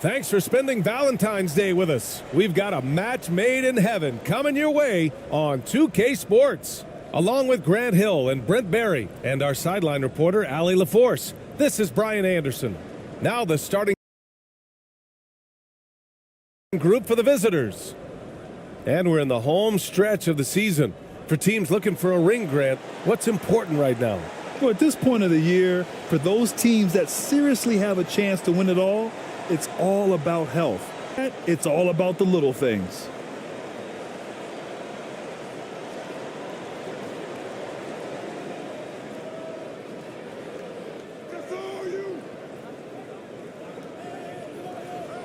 Thanks for spending Valentine's Day with us. We've got a match made in heaven coming your way on 2K Sports. Along with Grant Hill and Brent Berry and our sideline reporter, Allie LaForce, this is Brian Anderson. Now the starting group for the visitors. And we're in the home stretch of the season. For teams looking for a ring, Grant, what's important right now? Well, at this point of the year, for those teams that seriously have a chance to win it all, it's all about health. It's all about the little things.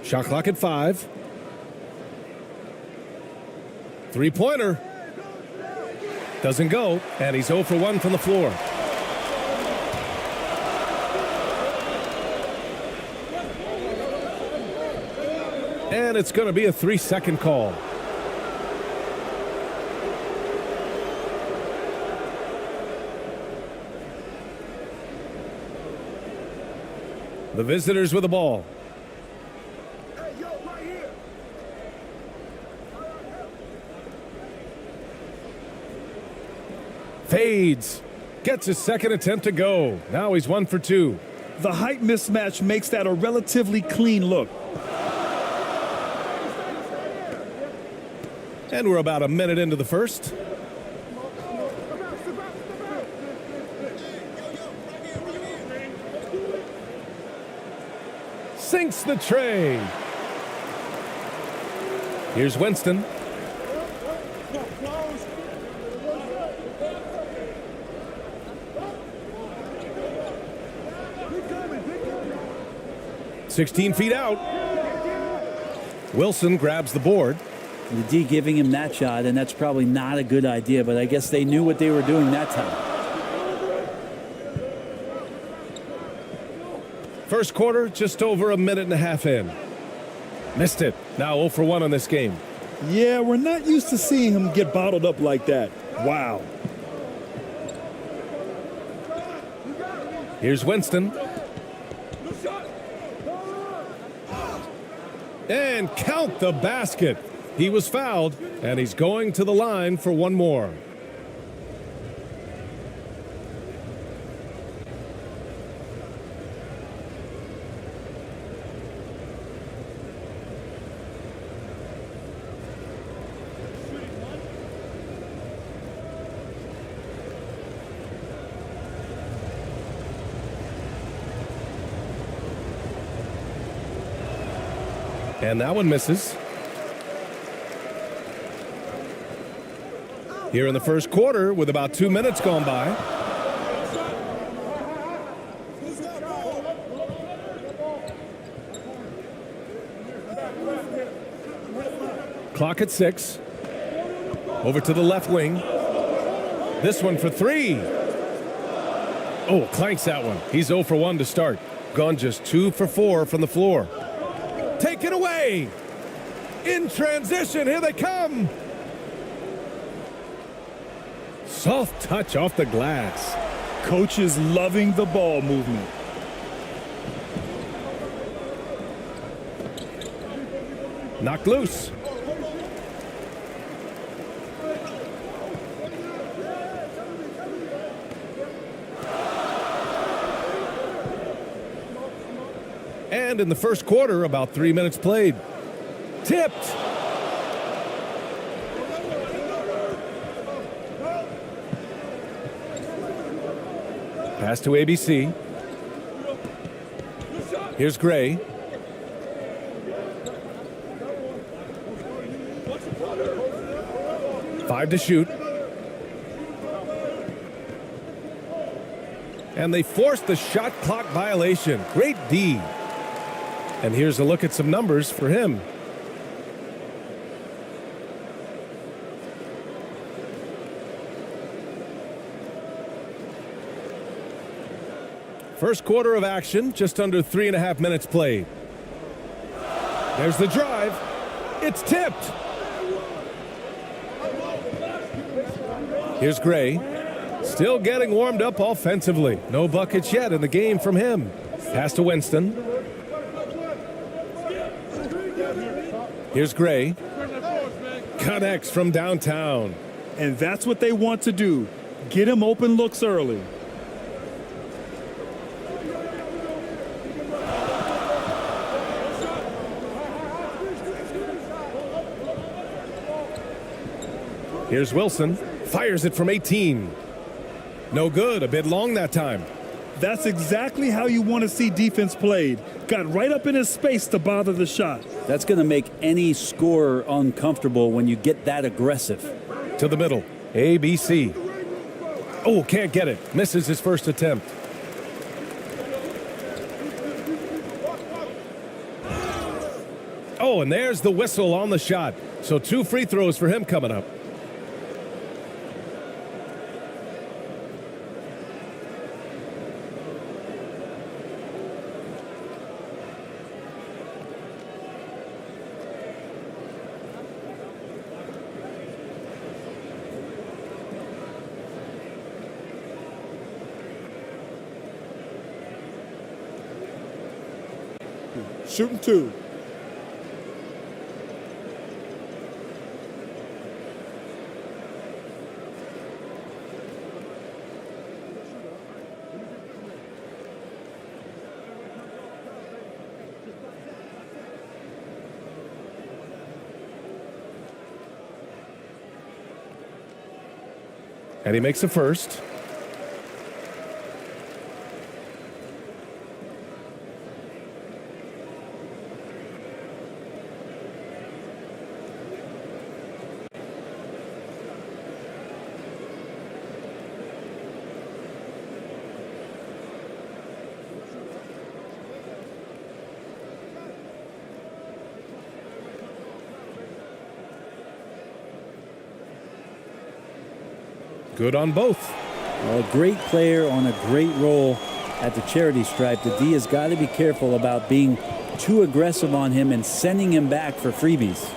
Shot clock at 5. Three-pointer. Doesn't go, and he's 0 for 1 from the floor. And it's going to be a 3-second call. The visitors with the ball. Fades. Gets his second attempt to go. Now he's 1 for 2. The height mismatch makes that a relatively clean look. And we're about a minute into the first. Sinks the tray. Here's Winston. "16 feet out." Wilson grabs the board. The D giving him that shot, and that's probably not a good idea, but I guess they knew what they were doing that time. First quarter, just over a minute and a half in. Missed it. Now 0 for 1 on this game. Yeah, we're not used to seeing him get bottled up like that. Wow. Here's Winston. And count the basket. He was fouled, and he's going to the line for one more. And that one misses. Here in the first quarter with about 2 minutes gone by. Clock at 6. Over to the left wing. This one for 3. Oh, clanks that one. He's 0 for 1 to start. Gone just 2 for 4 from the floor. Taken away. In transition, here they come. Soft touch off the glass. Coach is loving the ball movement. Knocked loose. And in the first quarter, about 3 minutes played. Tipped. Pass to ABC. Here's Gray. Five to shoot. And they forced the shot clock violation. Great D. And here's a look at some numbers for him. First quarter of action, just under 3.5 minutes played. There's the drive. It's tipped. Here's Gray. Still getting warmed up offensively. No buckets yet in the game from him. Pass to Winston. Here's Gray. Connects from downtown. And that's what they want to do. Get him open looks early. Here's Wilson. Fires it from 18. No good. A bit long that time. That's exactly how you want to see defense played. Got right up in his space to bother the shot. That's going to make any scorer uncomfortable when you get that aggressive. To the middle. ABC. Oh, can't get it. Misses his first attempt. Oh, and there's the whistle on the shot. So 2 free throws for him coming up. Shooting 2. And he makes a first. Good on both. Well, a great player on a great role at the charity stripe. The D has got to be careful about being too aggressive on him and sending him back for freebies.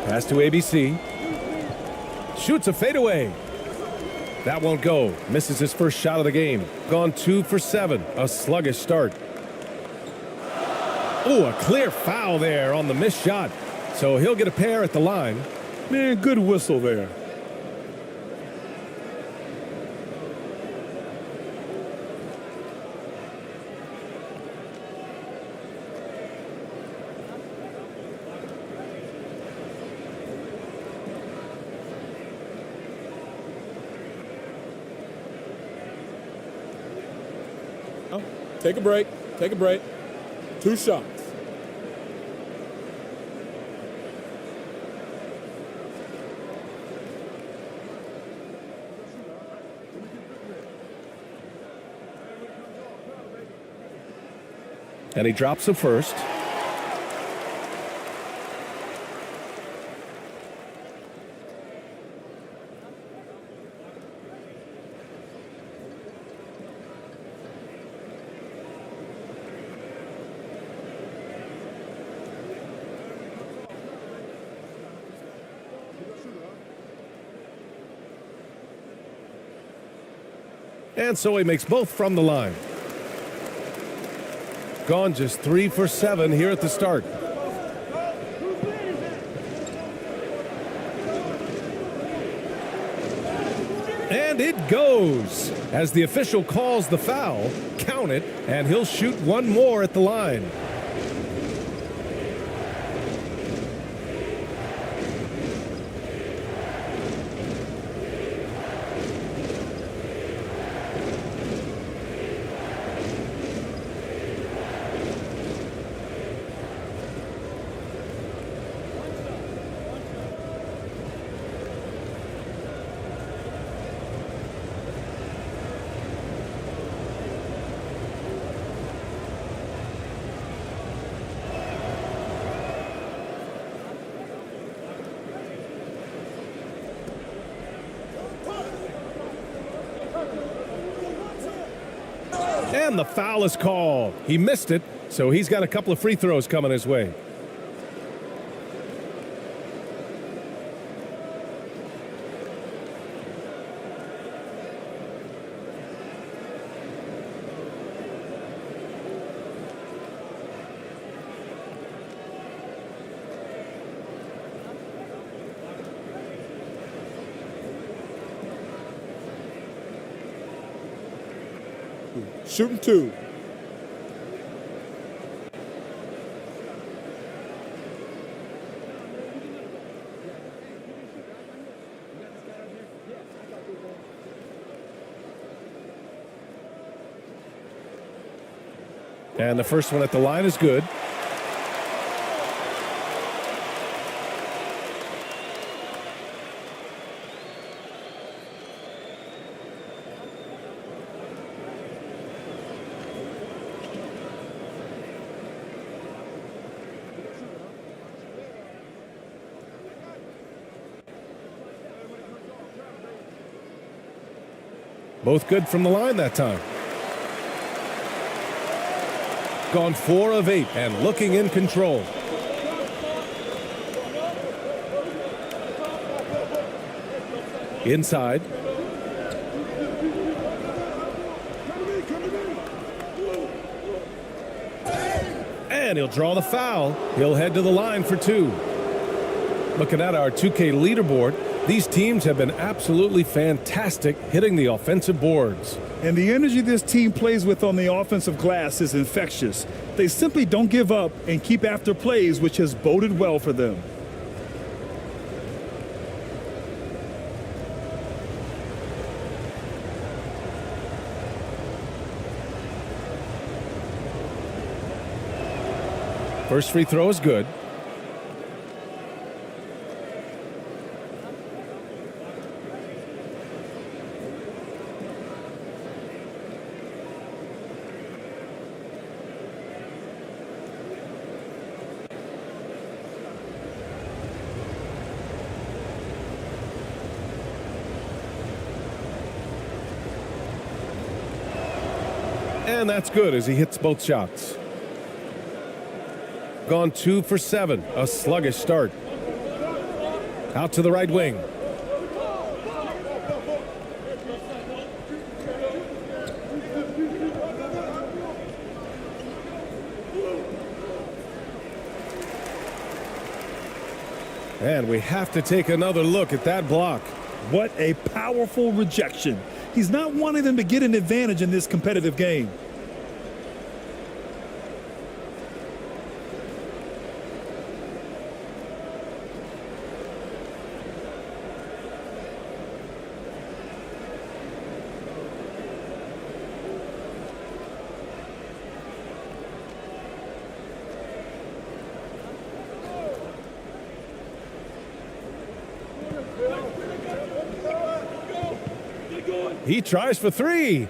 Pass to ABC. Shoots a fadeaway. That won't go. Misses his first shot of the game. Gone 2 for 7. A sluggish start. Oh, a clear foul there on the missed shot. So he'll get a pair at the line. Man, good whistle there. Take a break. Take a break. 2 shots. And he drops the first. And so he makes both from the line. Gone just 3 for 7 here at the start. And it goes. As the official calls the foul, count it, and he'll shoot one more at the line. And the foul is called. He missed it, so he's got a couple of free throws coming his way. Shooting 2. And the first one at the line is good. Both good from the line that time. Gone 4 of 8 and looking in control. Inside. And he'll draw the foul. He'll head to the line for 2. Looking at our 2K leaderboard, these teams have been absolutely fantastic hitting the offensive boards. And the energy this team plays with on the offensive glass is infectious. They simply don't give up and keep after plays, which has boded well for them. First free throw is good. And that's good as he hits both shots. Gone 2 for 7. A sluggish start. Out to the right wing. And we have to take another look at that block. What a powerful rejection. He's not wanting them to get an advantage in this competitive game. He tries for 3.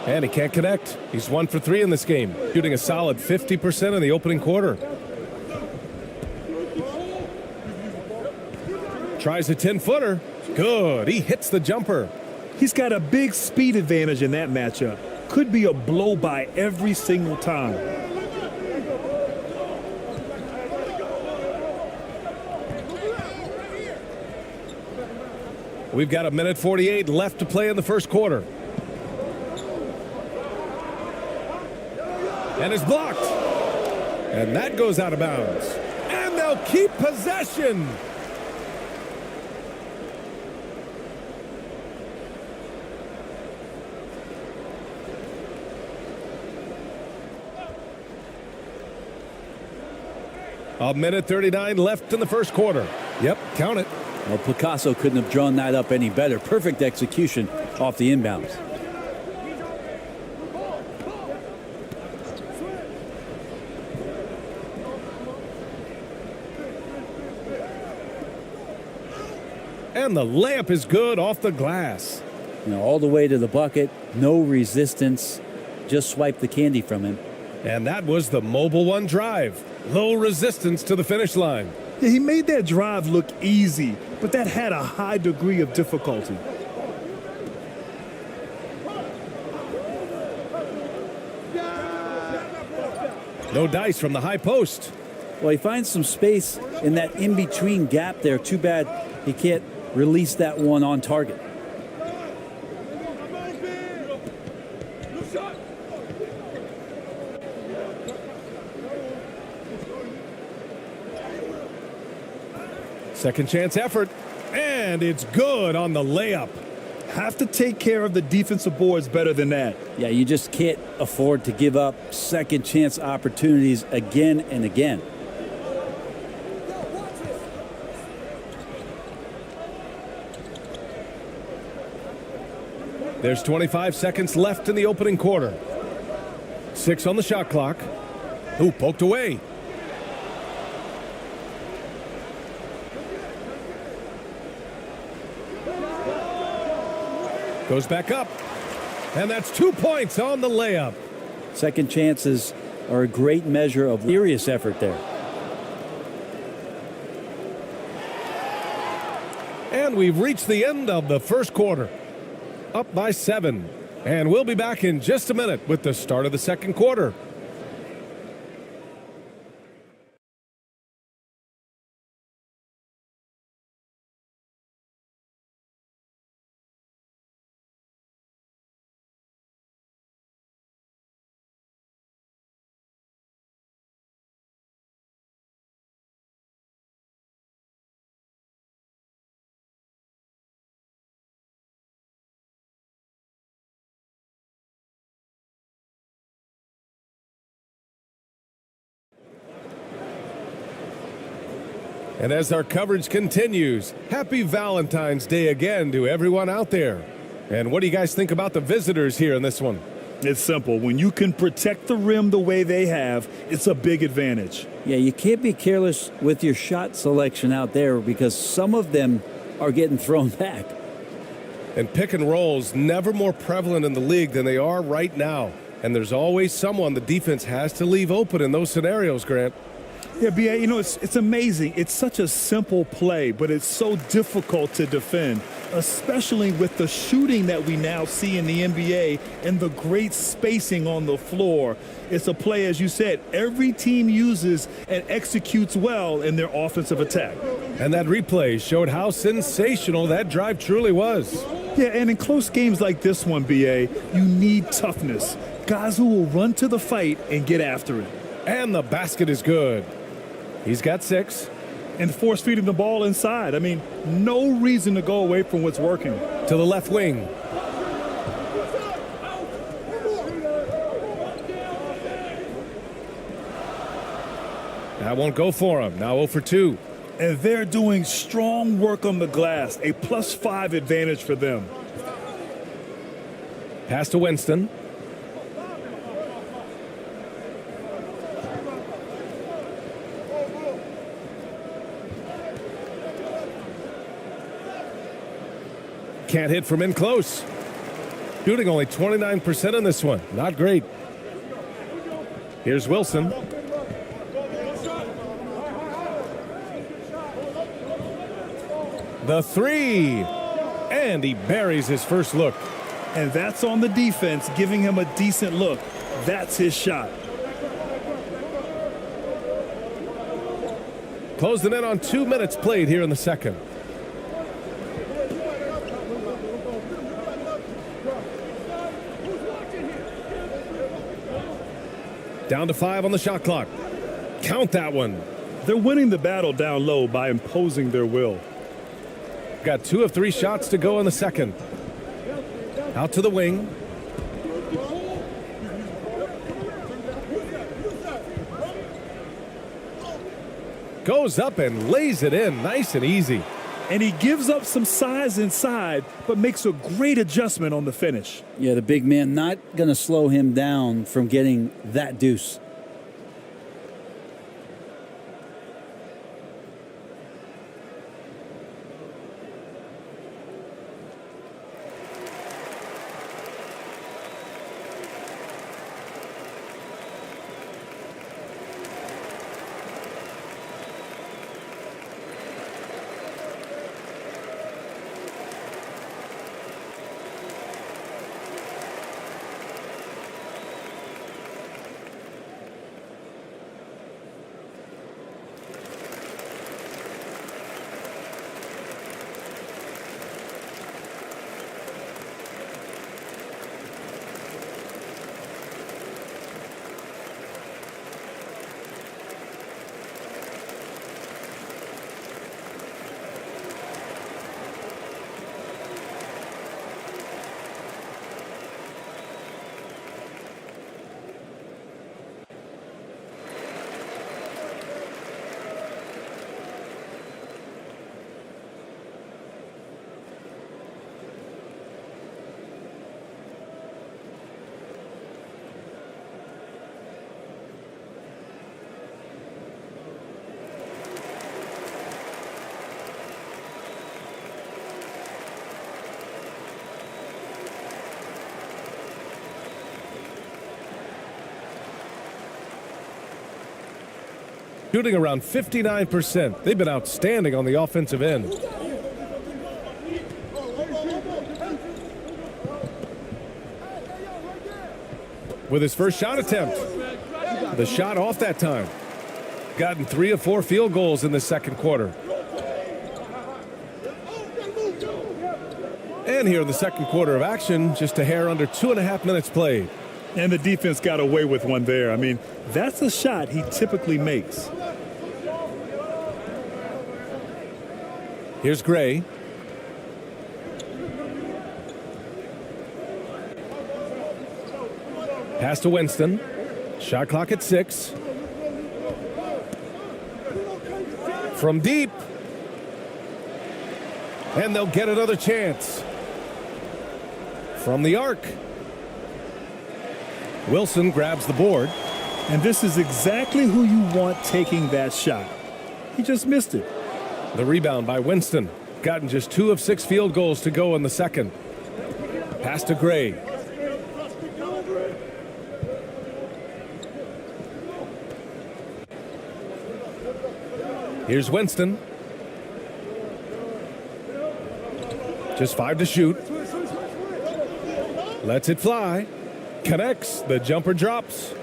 And he can't connect. He's 1 for 3 in this game, shooting a solid 50% in the opening quarter. Tries a 10-footer. Good. He hits the jumper. He's got a big speed advantage in that matchup. Could be a blow by every single time. We've got 1:48 left to play in the first quarter. And it's blocked. And that goes out of bounds. And they'll keep possession. A 1:39 left in the first quarter. Yep, count it. Well, Picasso couldn't have drawn that up any better. Perfect execution off the inbounds. And the layup is good off the glass. You know, all the way to the bucket, no resistance, just swipe the candy from him. And that was the Mobile One drive. Low resistance to the finish line. Yeah, he made that drive look easy, but that had a high degree of difficulty. No dice from the high post. Well, he finds some space in that in-between gap there. Too bad he can't release that one on target. Second chance effort. And it's good on the layup. have to take care of the defensive boards better than that. Yeah, you just can't afford to give up second chance opportunities again and again. There's 25 seconds left in the opening quarter. 6 on the shot clock. Ooh, poked away. Goes back up. And that's 2 points on the layup. Second chances are a great measure of serious effort there. And we've reached the end of the first quarter. Up by 7. And we'll be back in just a minute with the start of the second quarter. And as our coverage continues, happy Valentine's Day again to everyone out there. And what do you guys think about the visitors here in this one? It's simple. When you can protect the rim the way they have, it's a big advantage. Yeah, you can't be careless with your shot selection out there because some of them are getting thrown back. And pick and rolls never more prevalent in the league than they are right now. And there's always someone the defense has to leave open in those scenarios, Grant. Yeah, B.A., you know, it's amazing. It's such a simple play, but it's so difficult to defend, especially with the shooting that we now see in the NBA and the great spacing on the floor. It's a play, as you said, every team uses and executes well in their offensive attack. And that replay showed how sensational that drive truly was. Yeah, and in close games like this one, B.A., you need toughness. Guys who will run to the fight and get after it. And the basket is good. He's got 6. And force feeding the ball inside. I mean, no reason to go away from what's working. To the left wing. That won't go for him. Now 0 for 2. And they're doing strong work on the glass. A +5 advantage for them. Pass to Winston. Can't hit from in close. Shooting only 29% in this one. Not great. Here's Wilson. The 3. And he buries his first look. And that's on the defense, giving him a decent look. That's his shot. Closing in on 2 minutes played here in the second. Down to 5 on the shot clock. Count that one. They're winning the battle down low by imposing their will. Got 2 of 3 shots to go in the second. Out to the wing. Goes up and lays it in nice and easy. And he gives up some size inside, but makes a great adjustment on the finish. Yeah, the big man not going to slow him down from getting that deuce. shooting around 59%. They've been outstanding on the offensive end. With his first shot attempt. The shot off that time. Gotten 3 of 4 field goals in the second quarter. And here in the second quarter of action, just a hair under 2.5 minutes played. And the defense got away with one there. I mean, that's a shot he typically makes. Here's Gray. Pass to Winston. Shot clock at 6. From deep. And they'll get another chance. From the arc. Wilson grabs the board. And this is exactly who you want taking that shot. He just missed it. The rebound by Winston. Gotten just 2 of 6 field goals to go in the second. Pass to Gray. Here's Winston. Just 5 to shoot. Lets it fly. Connects. The jumper drops.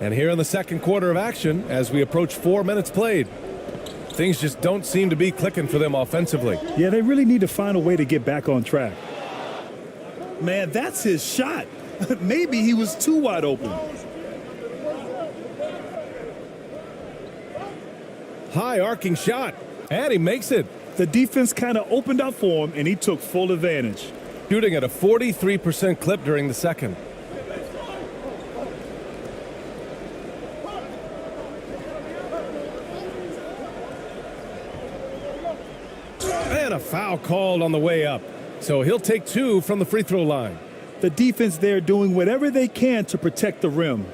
And here in the second quarter of action, as we approach 4 minutes played, things just don't seem to be clicking for them offensively. Yeah, they really need to find a way to get back on track. Man, that's his shot. Maybe he was too wide open. High arcing shot. And he makes it. The defense kind of opened up for him, and he took full advantage. Shooting at a 43% clip during the second. And a foul called on the way up. So he'll take 2 from the free throw line. The defense there doing whatever they can to protect the rim.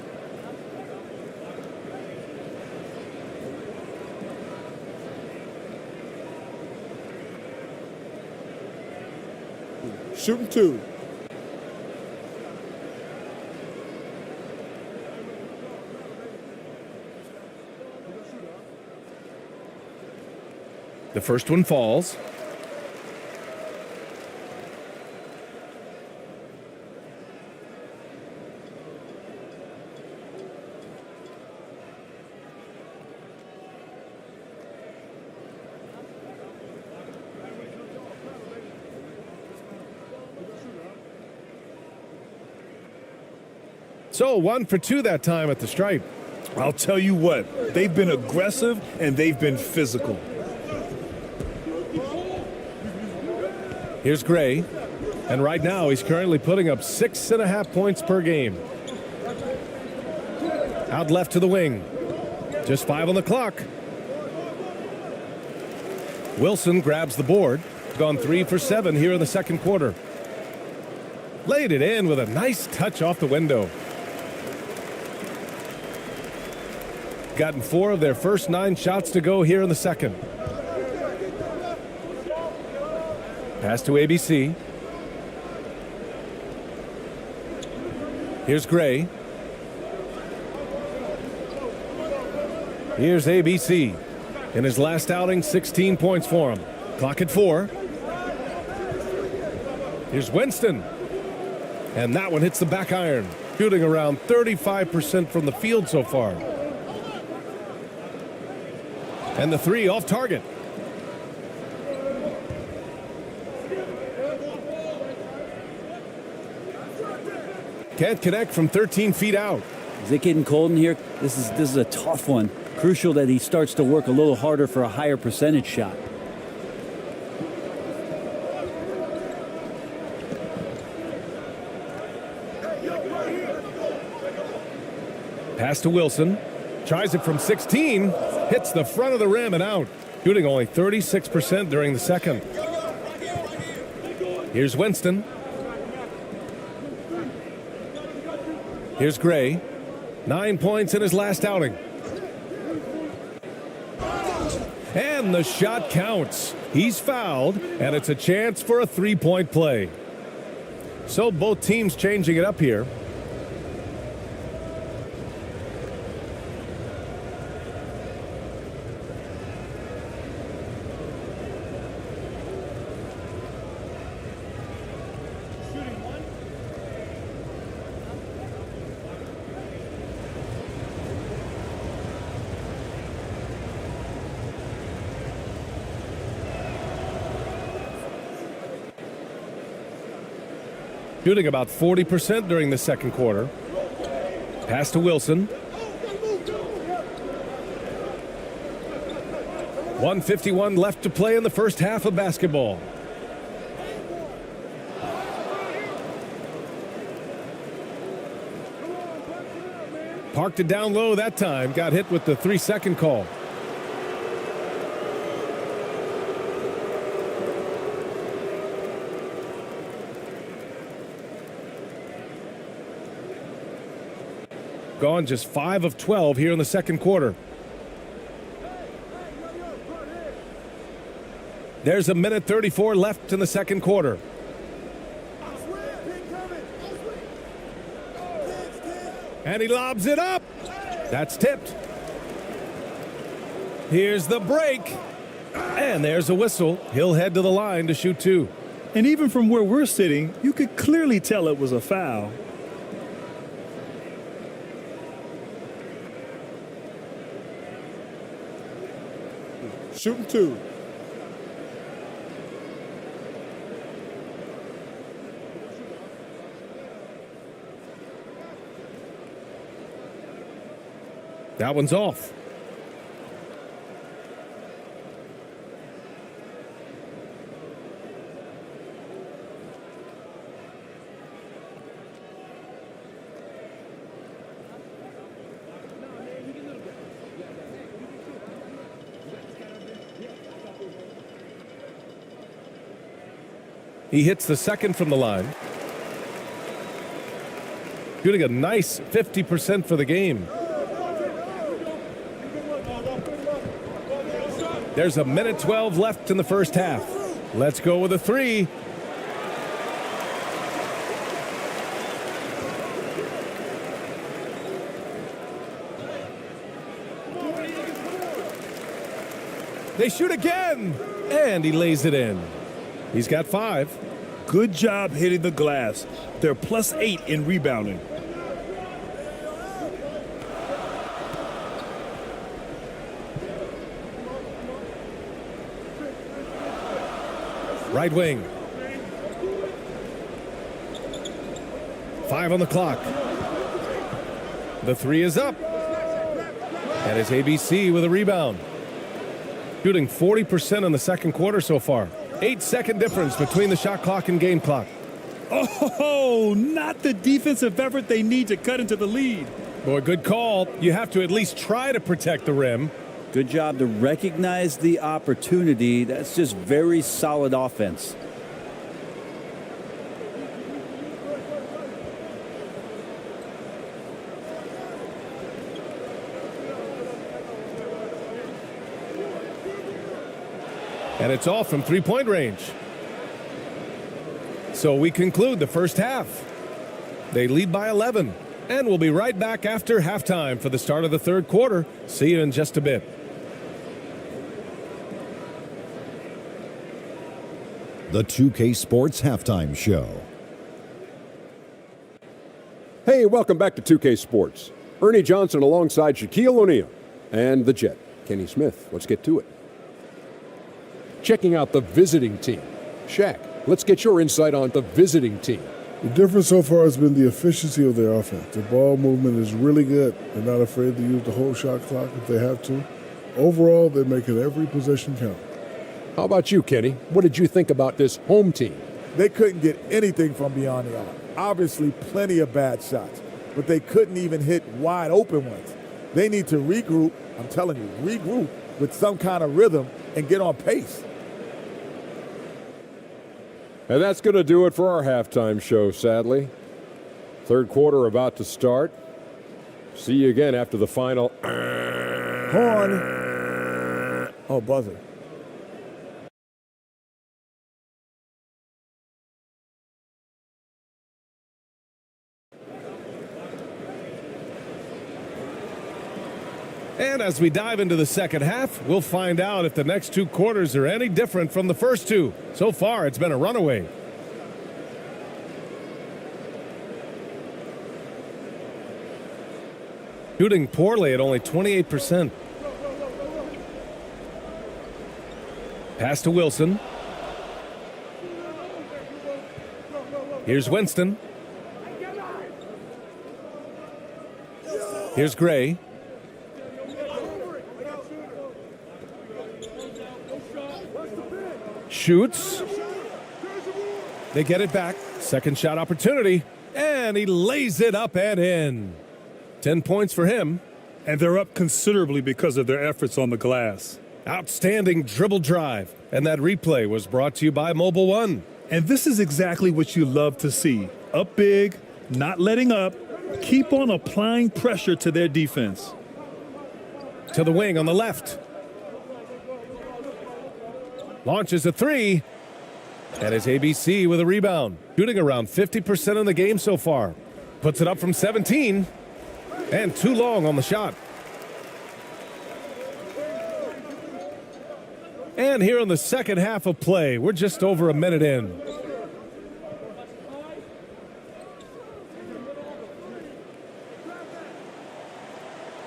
Shooting 2. The first one falls. So 1 for 2 that time at the stripe. I'll tell you what, they've been aggressive and they've been physical. Here's Gray. And right now he's currently putting up 6.5 points per game. Out left to the wing. Just 5 on the clock. Wilson grabs the board. Gone 3 for 7 here in the second quarter. Laid it in with a nice touch off the window. Gotten 4 of their first 9 shots to go here in the second. Pass to ABC. Here's Gray. Here's ABC. In his last outing, 16 points for him. Clock at 4. Here's Winston. And that one hits the back iron. Shooting around 35% from the field so far. And the 3 off target. Can't connect from 13 feet out. Is it getting cold in here? This is a tough one. Crucial that he starts to work a little harder for a higher percentage shot. Pass to Wilson. Tries it from 16. Hits the front of the rim and out. Shooting only 36% during the second. Here's Winston. Here's Gray. 9 points in his last outing. And the shot counts. He's fouled, and it's a chance for a 3-point play. So both teams changing it up here. Shooting about 40% during the second quarter. Pass to Wilson. 1:51 left to play in the first half of basketball. Parked it down low that time. Got hit with the 3-second call. Gone just 5 of 12 here in the second quarter. There's 1:34 left in the second quarter. And he lobs it up. That's tipped. Here's the break. And there's a whistle. He'll head to the line to shoot 2. And even from where we're sitting, you could clearly tell it was a foul. Shooting 2. That one's off. He hits the second from the line. Shooting a nice 50% for the game. There's 1:12 left in the first half. Let's go with a 3. They shoot again, and he lays it in. He's got 5. Good job hitting the glass. They're +8 in rebounding. Right wing. 5 on the clock. The 3 is up. And it's ABC with a rebound. Shooting 40% in the second quarter so far. 8-second difference between the shot clock and game clock. Oh, not the defensive effort they need to cut into the lead. Boy, good call. You have to at least try to protect the rim. Good job to recognize the opportunity. That's just very solid offense. And it's off from three-point range. So we conclude the first half. They lead by 11. And we'll be right back after halftime for the start of the third quarter. See you in just a bit. The 2K Sports Halftime Show. Hey, welcome back to 2K Sports. Ernie Johnson alongside Shaquille O'Neal and the Jet, Kenny Smith. Let's get to it. Checking out the visiting team. Shaq, let's get your insight on the visiting team. The difference so far has been the efficiency of their offense. The ball movement is really good. They're not afraid to use the whole shot clock if they have to. Overall, they're making every possession count. How about you, Kenny? What did you think about this home team? They couldn't get anything from beyond the arc. Obviously, plenty of bad shots, but they couldn't even hit wide open ones. They need to regroup, I'm telling you, regroup with some kind of rhythm and get on pace. And that's going to do it for our halftime show, sadly. Third quarter about to start. See you again after the final. Horn. Oh, buzzer. And as we dive into the second half, we'll find out if the next 2 quarters are any different from the first 2. So far, it's been a runaway. Shooting poorly at only 28%. Pass to Wilson. Here's Winston. Here's Gray. Shoots. They get it back. Second shot opportunity. And he lays it up and in. 10 points for him. And they're up considerably because of their efforts on the glass. Outstanding dribble drive. And that replay was brought to you by Mobile One. And this is exactly what you love to see. Up big, not letting up. Keep on applying pressure to their defense. To the wing on the left. Launches a three. And it's ABC with a rebound. Shooting around 50% in the game so far. Puts it up from 17. And too long on the shot. And here in the second half of play, we're just over a minute in.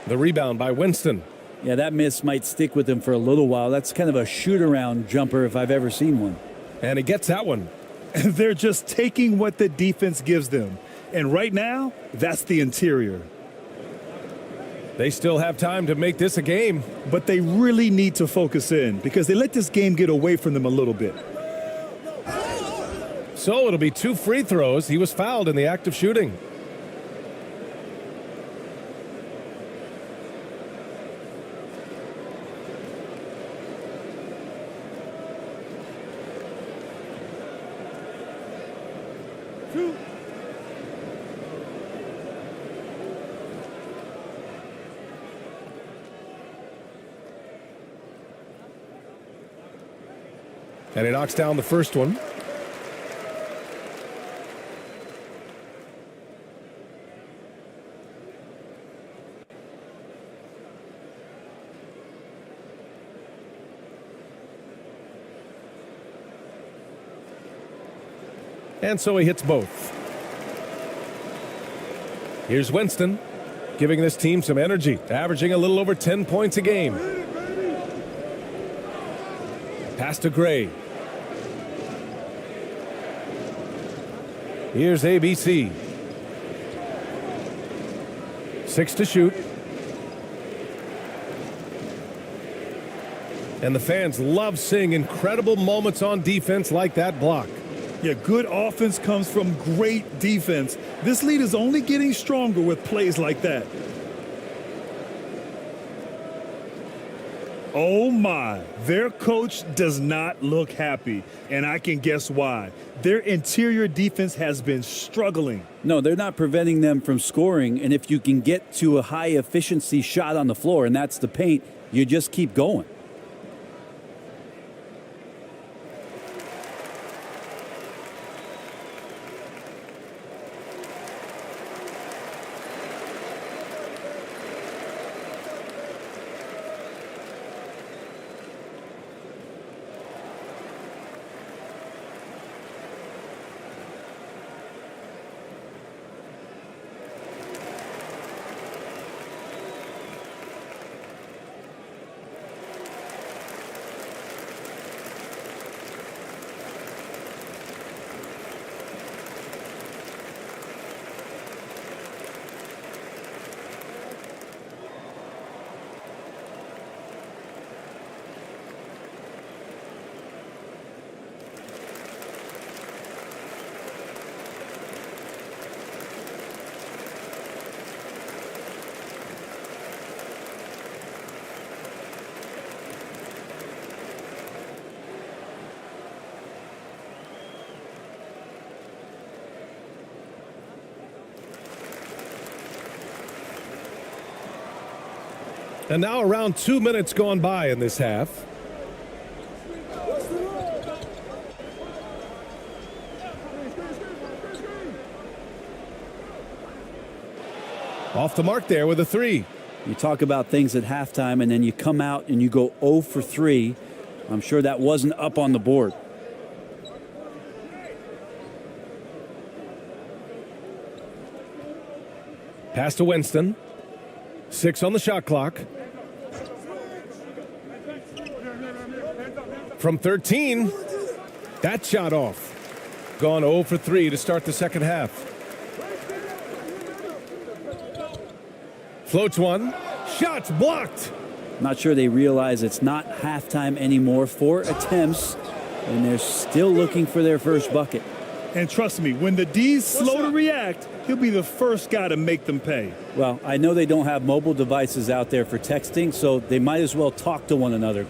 The rebound by Winston. Yeah, that miss might stick with him for a little while. That's kind of a shoot-around jumper if I've ever seen one. And he gets that one. And they're just taking what the defense gives them. And right now, that's the interior. They still have time to make this a game. But they really need to focus in because they let this game get away from them a little bit. So it'll be 2 free throws. He was fouled in the act of shooting. And he knocks down the first one. And so he hits both. Here's Winston, giving this team some energy, averaging a little over 10 points a game. Pass to Gray. Here's ABC. 6 to shoot. And the fans love seeing incredible moments on defense like that block. Yeah, good offense comes from great defense. This lead is only getting stronger with plays like that. Oh my, their coach does not look happy, and I can guess why. Their interior defense has been struggling. No, they're not preventing them from scoring, and if you can get to a high efficiency shot on the floor, and that's the paint, you just keep going. And now around 2 minutes gone by in this half. Off the mark there with a three. You talk about things at halftime, and then you come out and you go 0 for 3. I'm sure that wasn't up on the board. Pass to Winston. 6 on the shot clock. From 13, that shot off. Gone 0 for 3 to start the second half. Floats one. Shots blocked. Not sure they realize it's not halftime anymore. 4 attempts, and they're still looking for their first bucket. And trust me, when the D's slow to react, he'll be the first guy to make them pay. Well, I know they don't have mobile devices out there for texting, so they might as well talk to one another.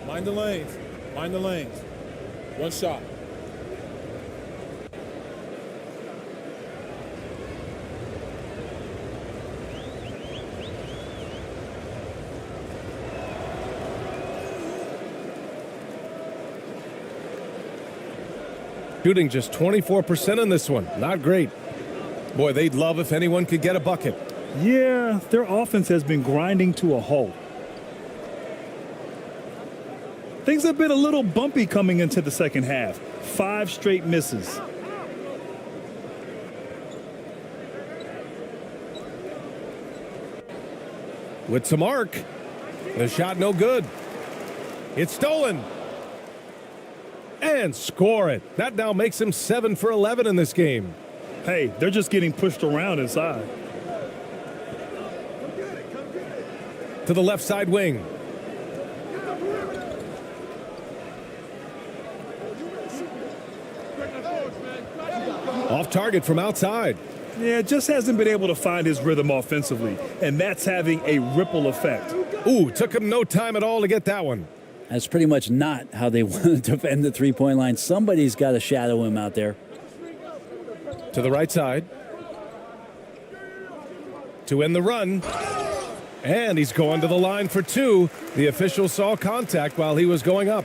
Mind the lanes. Mind the lanes. One shot. Shooting just 24% in this one. Not great. Boy, they'd love if anyone could get a bucket. Yeah, their offense has been grinding to a halt. Things have been a little bumpy coming into the second half. 5 straight misses. With some arc. The shot no good. It's stolen. And score it. That now makes him 7 for 11 in this game. Hey, they're just getting pushed around inside. To the left side wing. Off target from outside. Yeah, just hasn't been able to find his rhythm offensively, and that's having a ripple effect. Ooh, took him no time at all to get that one. That's pretty much not how they want to defend the three-point line. Somebody's got to shadow him out there. To the right side. To end the run. And he's going to the line for 2. The official saw contact while he was going up.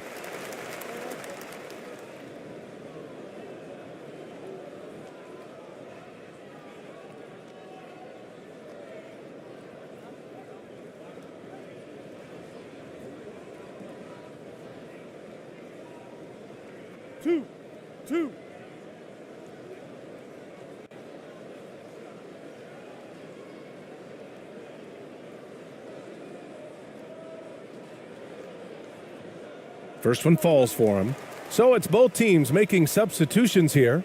Two. First one falls for him. So it's both teams making substitutions here.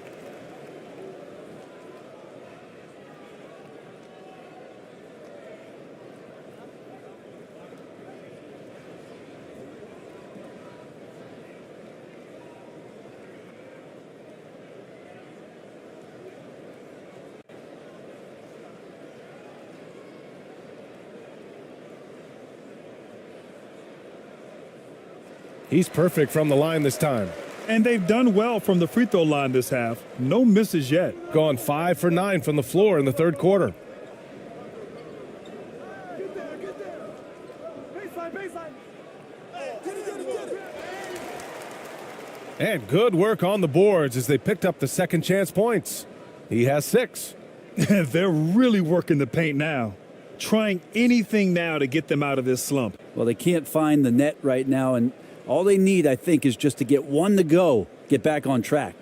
He's perfect from the line this time. And they've done well from the free throw line this half. No misses yet. Gone 5 for 9 from the floor in the third quarter. And good work on the boards as they picked up the second chance points. He has 6. They're really working the paint now. Trying anything now to get them out of this slump. Well, they can't find the net right now, and all they need, I think, is just to get one to go, get back on track.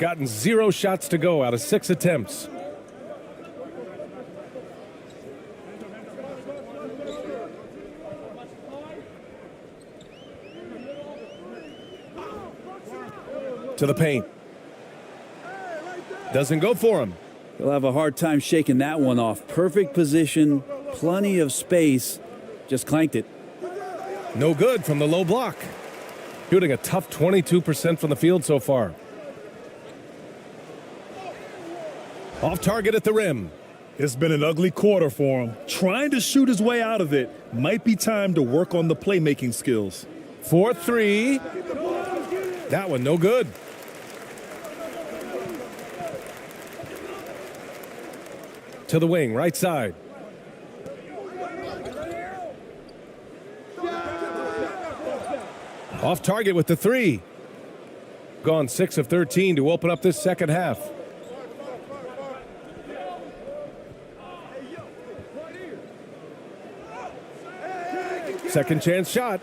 gotten 0 shots to go out of 6 attempts. To the paint. Doesn't go for him. He'll have a hard time shaking that one off. Perfect position, plenty of space. Just clanked it. No good from the low block. Shooting a tough 22% from the field so far. Off target at the rim. It's been an ugly quarter for him. Trying to shoot his way out of it. Might be time to work on the playmaking skills. 4-3. That one no good. To the wing, right side. Off target with the 3. Gone 6 of 13 to open up this second half. Second chance shot.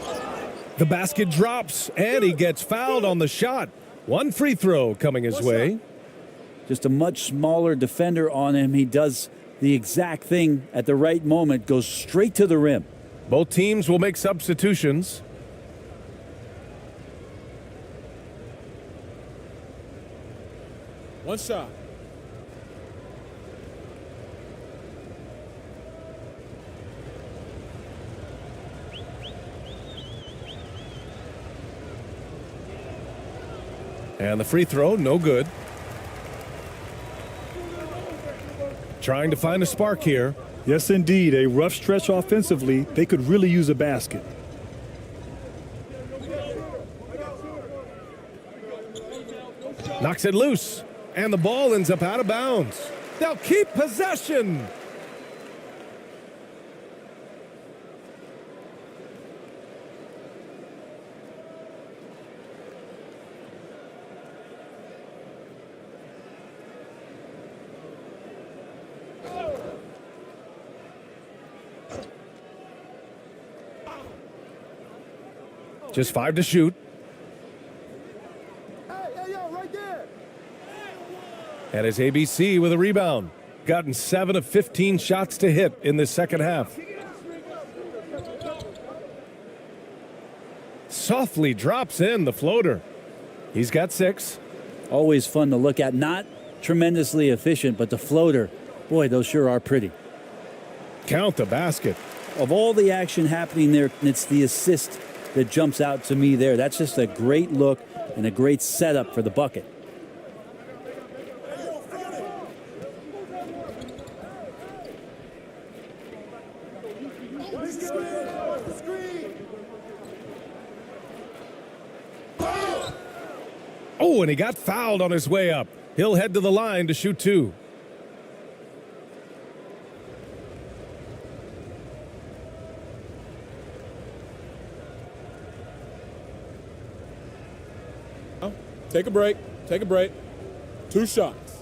The basket drops, and he gets fouled on the shot. 1 free throw coming his way. Just a much smaller defender on him. He does the exact thing at the right moment, goes straight to the rim. Both teams will make substitutions. One shot. And the free throw, no good. Trying to find a spark here. Yes, indeed. A rough stretch offensively. They could really use a basket. Knocks it loose. And the ball ends up out of bounds. They'll keep possession. Just 5 to shoot. And his ABC with a rebound. Gotten 7 of 15 shots to hit in this second half. Softly drops in the floater. He's got 6. Always fun to look at. Not tremendously efficient, but the floater, boy, those sure are pretty. Count the basket. Of all the action happening there, it's the assist that jumps out to me there. That's just a great look and a great setup for the bucket. Oh, and he got fouled on his way up. He'll head to the line to shoot 2. Take a break. Take a break. 2 shots.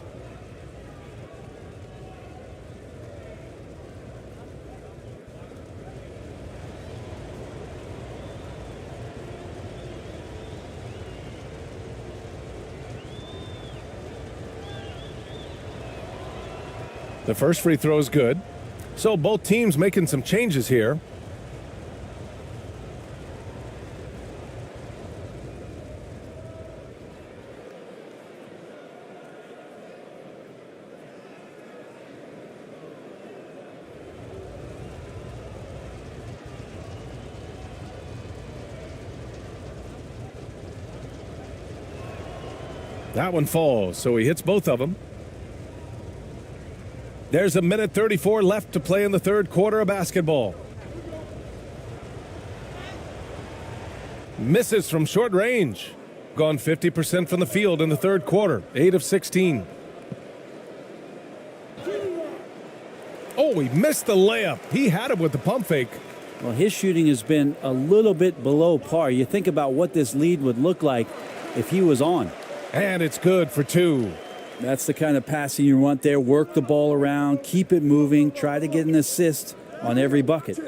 The first free throw is good. So both teams making some changes here. That one falls, so he hits both of them. There's a minute 34 left to play in the third quarter of basketball. Misses from short range. Gone 50% from the field in the third quarter. 8 of 16. Oh, he missed the layup. He had it with the pump fake. Well, his shooting has been a little bit below par. You think about what this lead would look like if he was on. And it's good for 2. That's the kind of passing you want there. Work the ball around, keep it moving, try to get an assist on every bucket.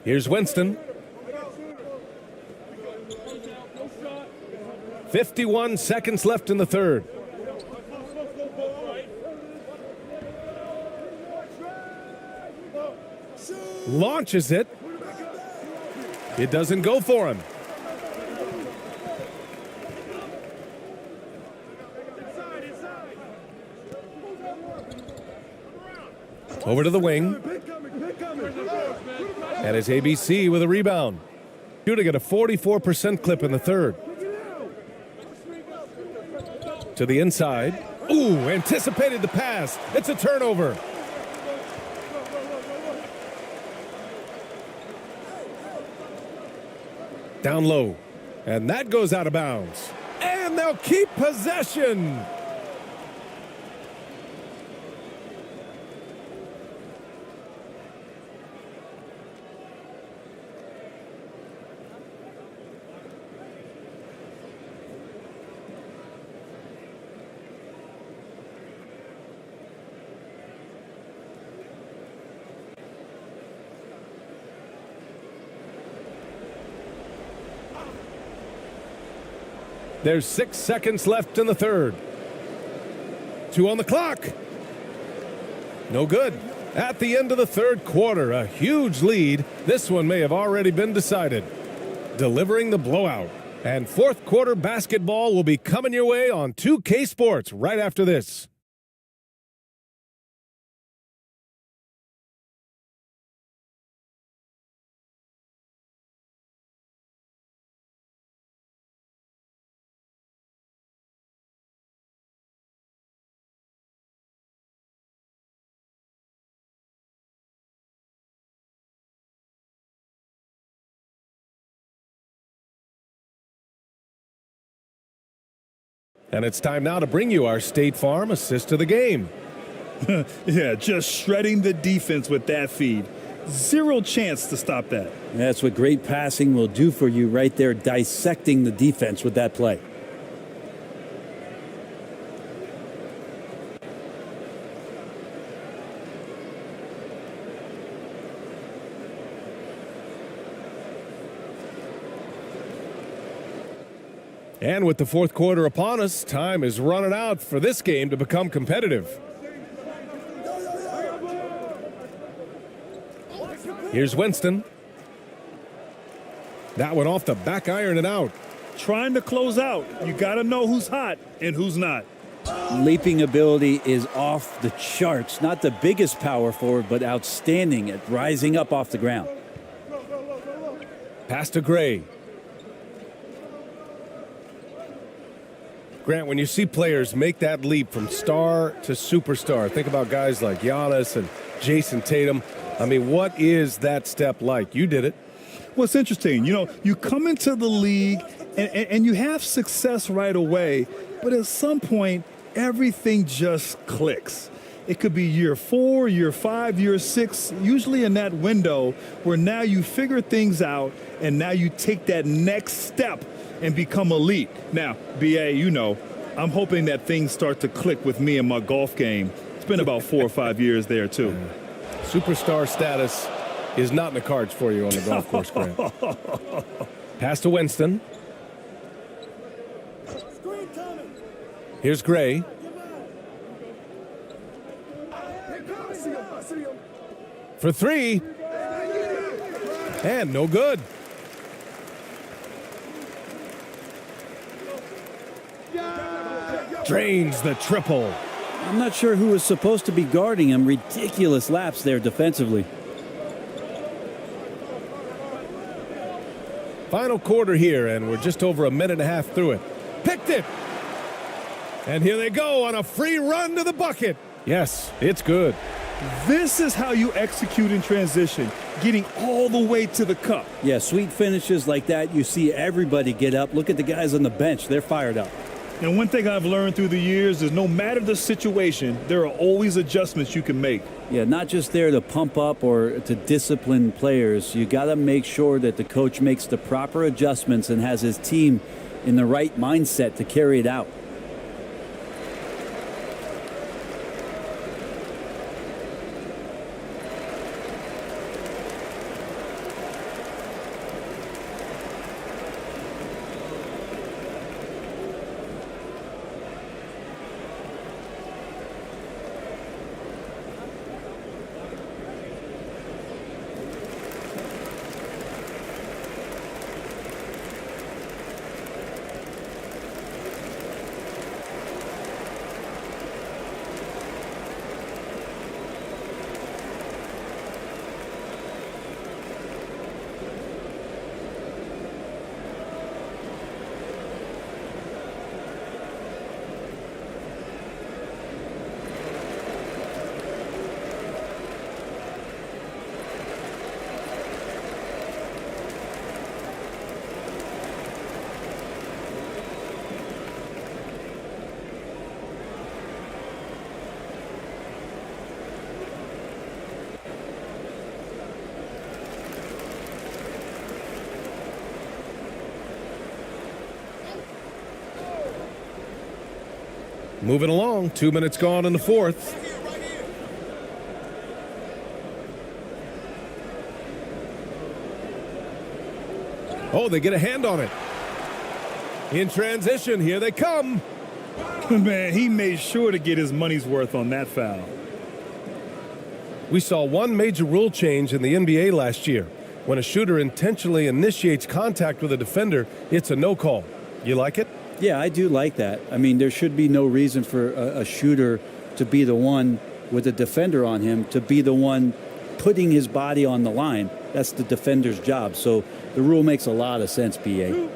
Here's Winston. 51 seconds left in the third. Launches it. It doesn't go for him. Over to the wing. And it's ABC with a rebound. Shooting at a 44% clip in the third. To the inside. Ooh, anticipated the pass. It's a turnover. Down low. And that goes out of bounds. And they'll keep possession. There's 6 seconds left in the third. 2 on the clock. No good. At the end of the third quarter, a huge lead. This one may have already been decided. Delivering the blowout. And fourth quarter basketball will be coming your way on 2K Sports right after this. And it's time now to bring you our State Farm assist of the game. Yeah, just shredding the defense with that feed. Zero chance to stop that. That's what great passing will do for you right there, dissecting the defense with that play. And with the fourth quarter upon us, time is running out for this game to become competitive. Here's Winston. That one off the back iron and out. Trying to close out. You got to know who's hot and who's not. Leaping ability is off the charts. Not the biggest power forward, but outstanding at rising up off the ground. Pass to Gray. Grant, when you see players make that leap from star to superstar, think about guys like Giannis and Jason Tatum. I mean, what is that step like? You did it. Well, it's interesting. You know, you come into the league and you have success right away, but at some point, everything just clicks. It could be year 4, year 5, year 6, usually in that window where now you figure things out and now you take that next step and become elite. Now, BA, you know, I'm hoping that things start to click with me in my golf game. It's been about 4 or 5 years there, too. Superstar status is not in the cards for you on the golf course, Grant. Pass to Winston. Here's Gray. For 3. And no good. Drains the triple. I'm not sure who was supposed to be guarding him. Ridiculous lapse there defensively. Final quarter here, and we're just over a minute and a half through it. Picked it. And here they go on a free run to the bucket. Yes, it's good. This is how you execute in transition, getting all the way to the cup. Yeah, sweet finishes like that, you see everybody get up. Look at the guys on the bench. They're fired up. And one thing I've learned through the years is no matter the situation, there are always adjustments you can make. Yeah, not just there to pump up or to discipline players. You got to make sure that the coach makes the proper adjustments and has his team in the right mindset to carry it out. Moving along, 2 minutes gone in the fourth. Oh, they get a hand on it. In transition, here they come. Man, he made sure to get his money's worth on that foul. We saw one major rule change in the NBA last year. When a shooter intentionally initiates contact with a defender, it's a no call. You like it? Yeah, I do like that. I mean, there should be no reason for a shooter to be the one with a defender on him, to be the one putting his body on the line. That's the defender's job. So the rule makes a lot of sense, BA.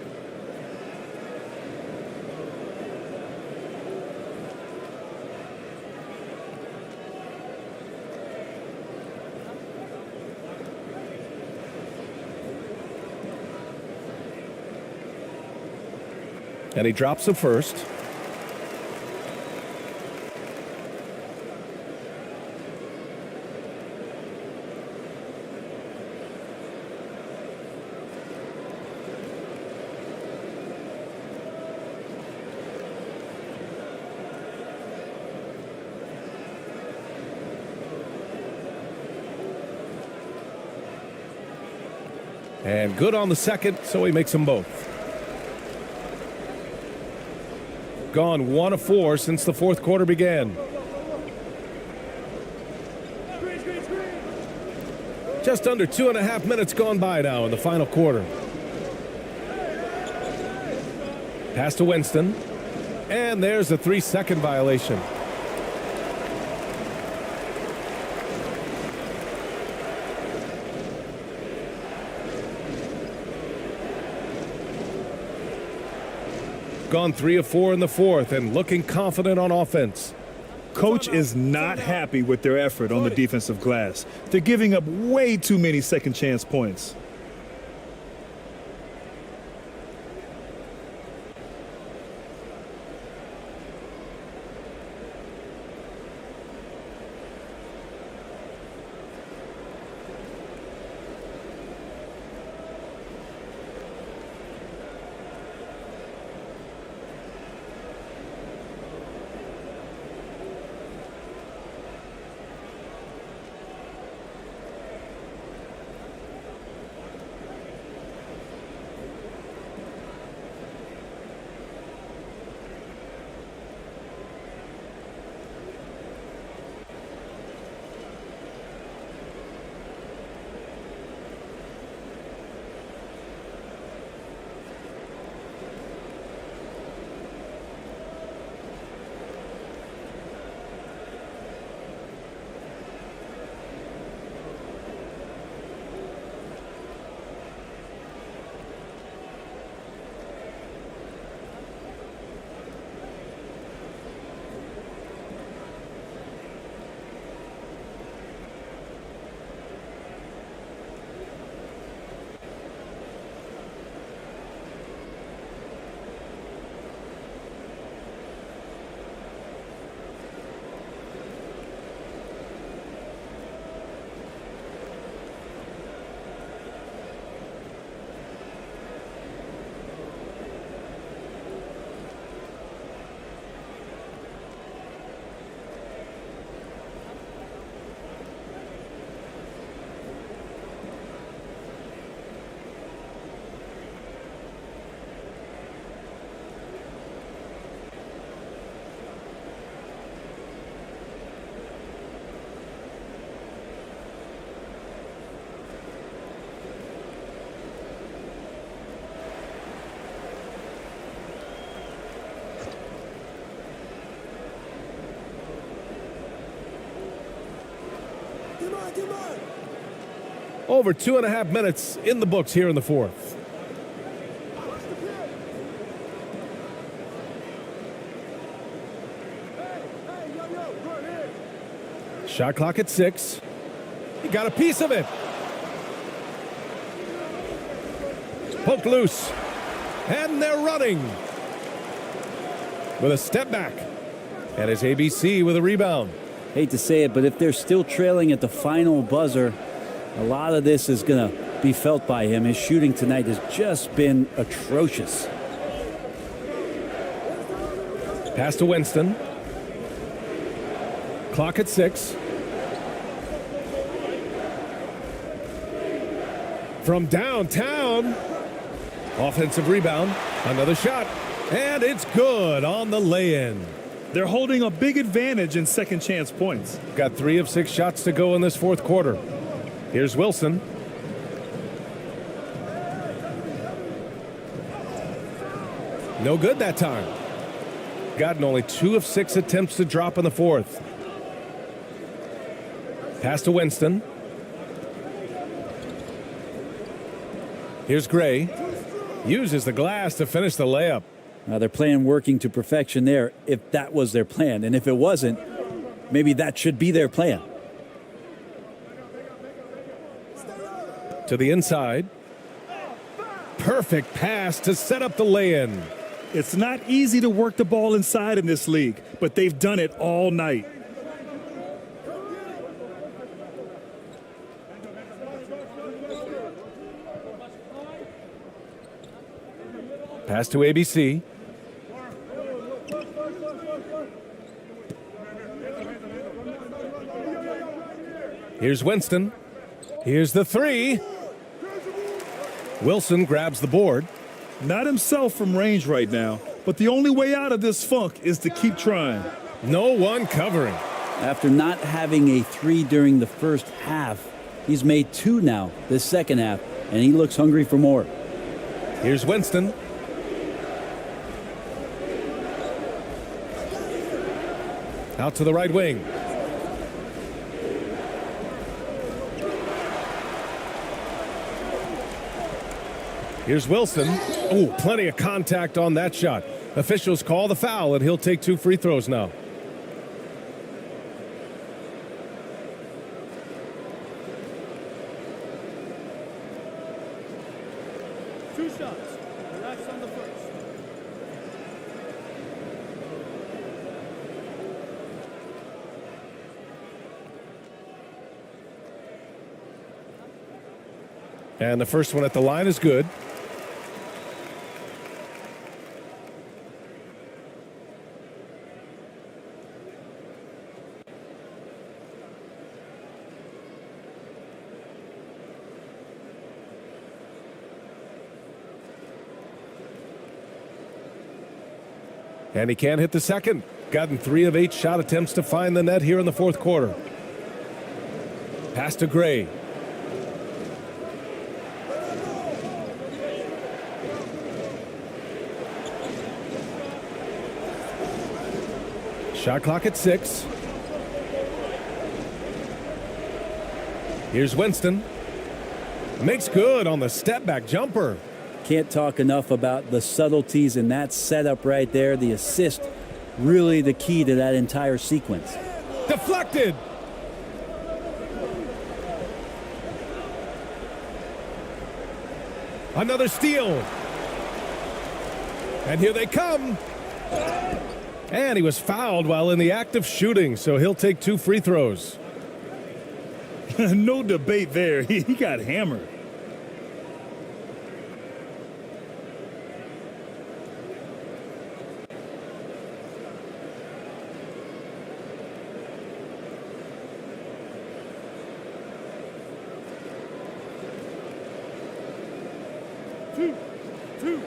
And he drops the first. And good on the second, so he makes them both. Gone 1 of 4 since the fourth quarter began. Just under 2.5 minutes gone by now in the final quarter. Pass to Winston. And there's a 3-second violation. Gone 3 of 4 in the fourth and looking confident on offense. Coach is not happy with their effort on the defensive glass. They're giving up way too many second chance points. Over 2.5 minutes in the books here in the fourth. Shot clock at 6. He got a piece of it. Poked loose. And they're running. With a step back. And his ABC with a rebound. Hate to say it, but if they're still trailing at the final buzzer, a lot of this is going to be felt by him. His shooting tonight has just been atrocious. Pass to Winston. Clock at 6. From downtown. Offensive rebound. Another shot. And it's good on the lay-in. They're holding a big advantage in second chance points. Got 3 of 6 shots to go in this fourth quarter. Here's Wilson. No good that time. Gotten only 2 of 6 attempts to drop in the fourth. Pass to Winston. Here's Gray. Uses the glass to finish the layup. Now they're playing working to perfection there if that was their plan. And if it wasn't, maybe that should be their plan. To the inside. Perfect pass to set up the lay-in. It's not easy to work the ball inside in this league, but they've done it all night. Pass to ABC. Here's Winston. Here's the 3. Wilson grabs the board. Not himself from range right now, but the only way out of this funk is to keep trying. No one covering. After not having a 3 during the first half, he's made 2 now this second half, and he looks hungry for more. Here's Winston. Out to the right wing. Here's Wilson. Oh, plenty of contact on that shot. Officials call the foul, and he'll take 2 free throws now. Two shots. Relax on the first. And the first one at the line is good. And he can't hit the second. Gotten 3 of 8 shot attempts to find the net here in the fourth quarter. Pass to Gray. Shot clock at 6. Here's Winston. Makes good on the step back jumper. Can't talk enough about the subtleties in that setup right there. The assist, really the key to that entire sequence. Deflected. Another steal. And here they come. And he was fouled while in the act of shooting, so he'll take 2 free throws. No debate there. He got hammered. Two.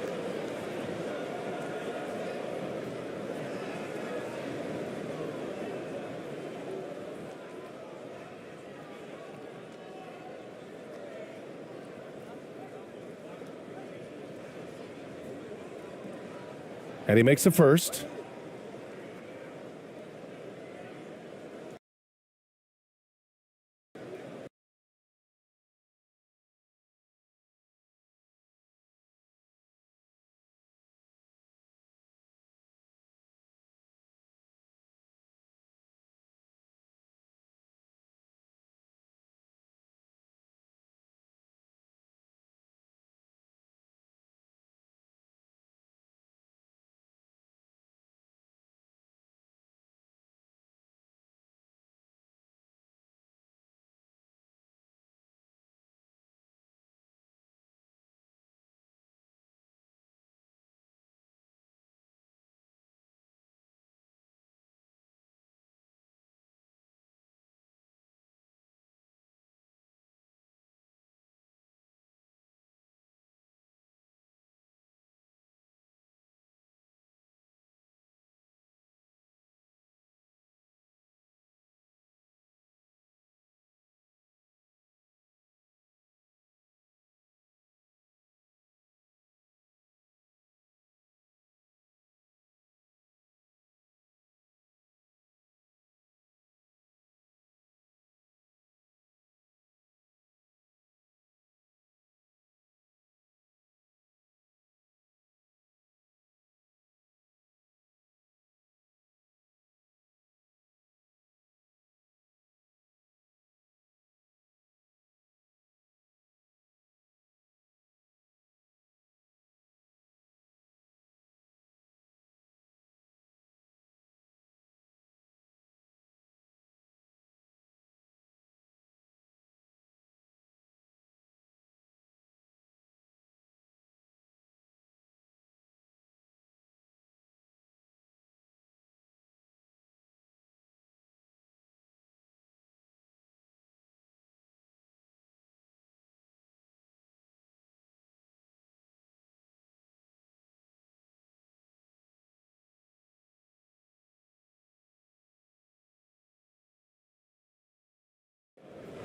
And he makes a first.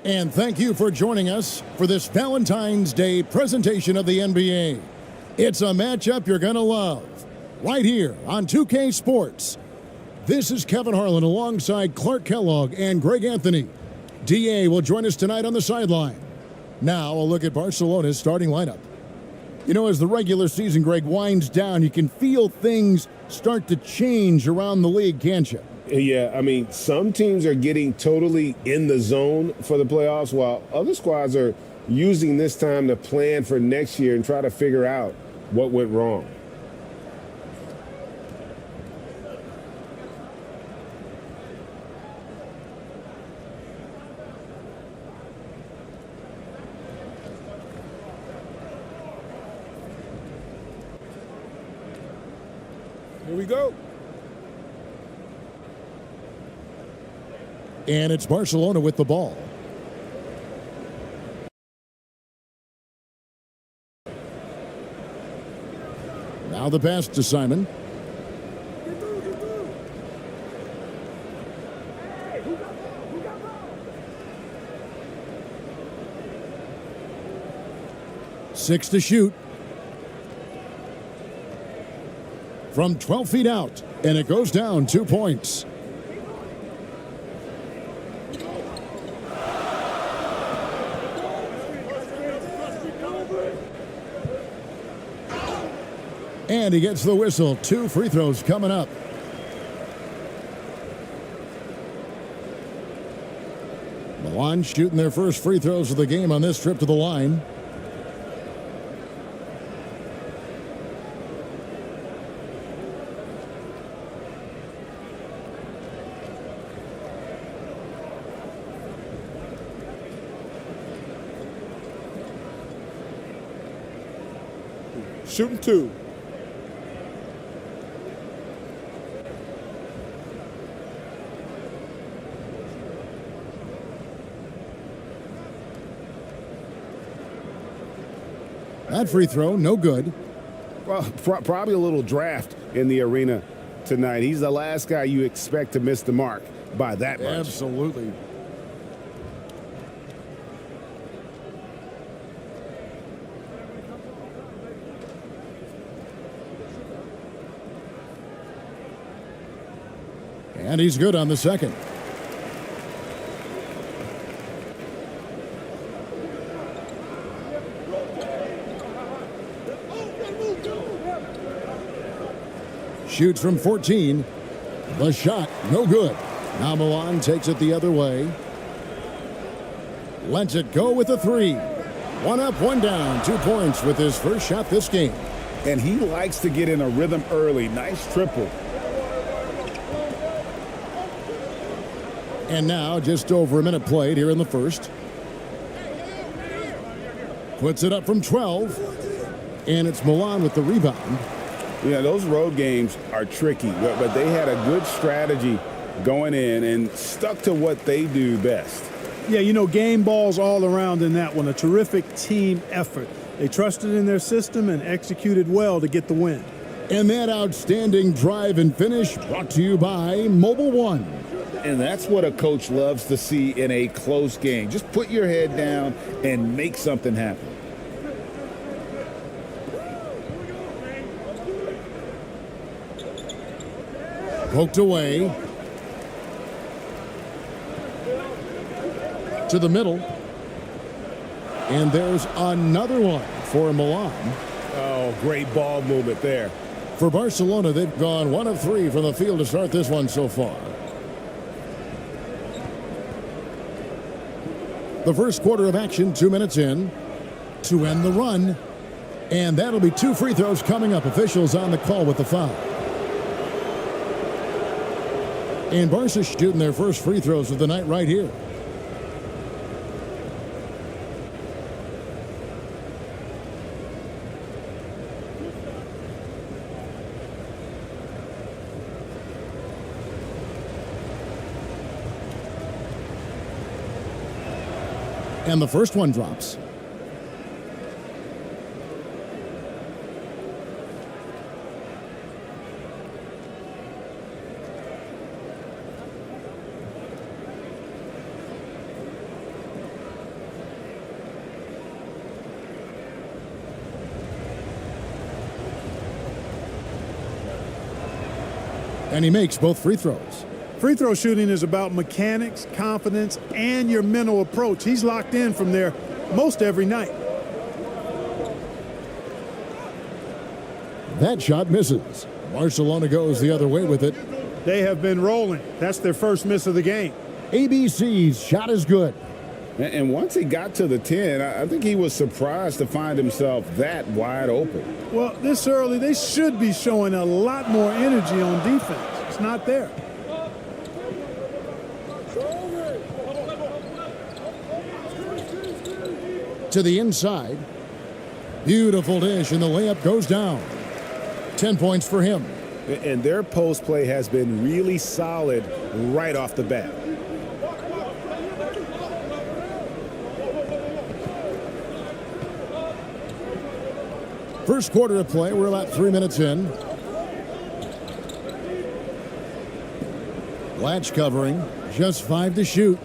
And thank you for joining us for this Valentine's Day presentation of the NBA. It's a matchup you're going to love right here on 2K Sports. This is Kevin Harlan alongside Clark Kellogg and Greg Anthony. DA will join us tonight on the sideline. Now a look at Barcelona's starting lineup. You know, as the regular season, Greg, winds down, you can feel things start to change around the league, can't you? Yeah, I mean, some teams are getting totally in the zone for the playoffs, while other squads are using this time to plan for next year and try to figure out what went wrong. Here we go. And it's Barcelona with the ball. Now the pass to Simon. Six to shoot. From 12 feet out, and it goes down 2 points. And he gets the whistle. 2 free throws coming up. Milan shooting their first free throws of the game on this trip to the line. Shooting 2. That free throw, no good. Well, probably a little draft in the arena tonight. He's the last guy you expect to miss the mark by that much. Absolutely. And he's good on the second. Shoots from 14. The shot, no good. Now Milan takes it the other way. Lets it go with a 3. 1 up, 1 down. 2 points with his first shot this game. And he likes to get in a rhythm early. Nice triple. And now just over a minute played here in the first. Puts it up from 12. And it's Milan with the rebound. Yeah, those road games are tricky, but they had a good strategy going in and stuck to what they do best. Yeah, you know, game balls all around in that one. A terrific team effort. They trusted in their system and executed well to get the win. And that outstanding drive and finish brought to you by Mobile One. And that's what a coach loves to see in a close game. Just put your head down and make something happen. Poked away. To the middle. And there's another one for Milan. Oh, great ball movement there. For Barcelona, they've gone 1 of 3 from the field to start this one so far. The first quarter of action, 2 minutes in, to end the run. And that'll be 2 free throws coming up. Officials on the call with the foul. And Barca shooting their first free throws of the night right here. And the first one drops. And he makes both free throws. Free throw shooting is about mechanics, confidence, and your mental approach. He's locked in from there most every night. That shot misses. Barcelona goes the other way with it. They have been rolling. That's their first miss of the game. ABC's shot is good. And once he got to the 10, I think he was surprised to find himself that wide open. Well, this early, they should be showing a lot more energy on defense. It's not there. To the inside. Beautiful dish, and the layup goes down. 10 points for him. And their post play has been really solid right off the bat. First quarter of play, we're about 3 minutes in. Latch covering, just 5 to shoot.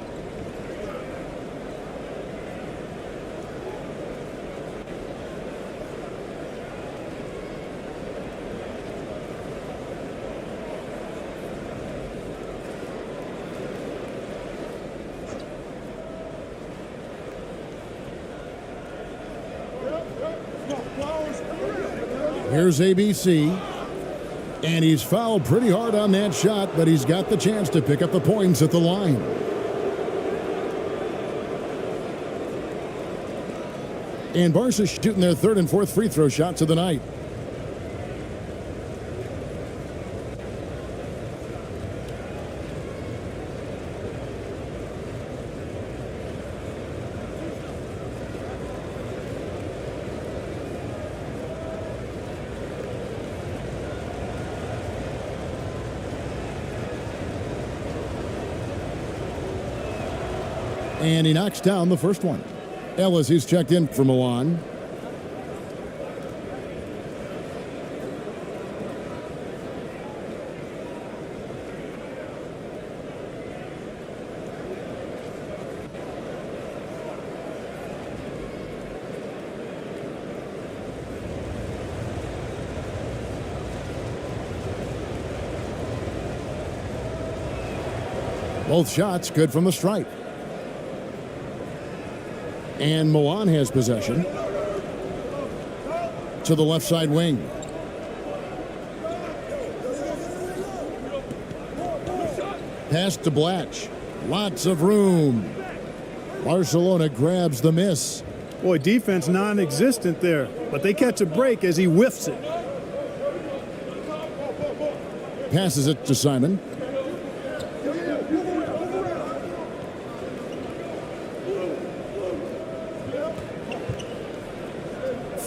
Here's ABC, and he's fouled pretty hard on that shot, but he's got the chance to pick up the points at the line. And Barca shooting their third and fourth free throw shots of the night. And he knocks down the first one. Ellis, who's checked in for Milan. Both shots good from the stripe. And Milan has possession. To the left side wing. Pass to Blatch. Lots of room. Barcelona grabs the miss. Boy, defense non-existent there, but they catch a break as he whiffs it. Passes it to Simon.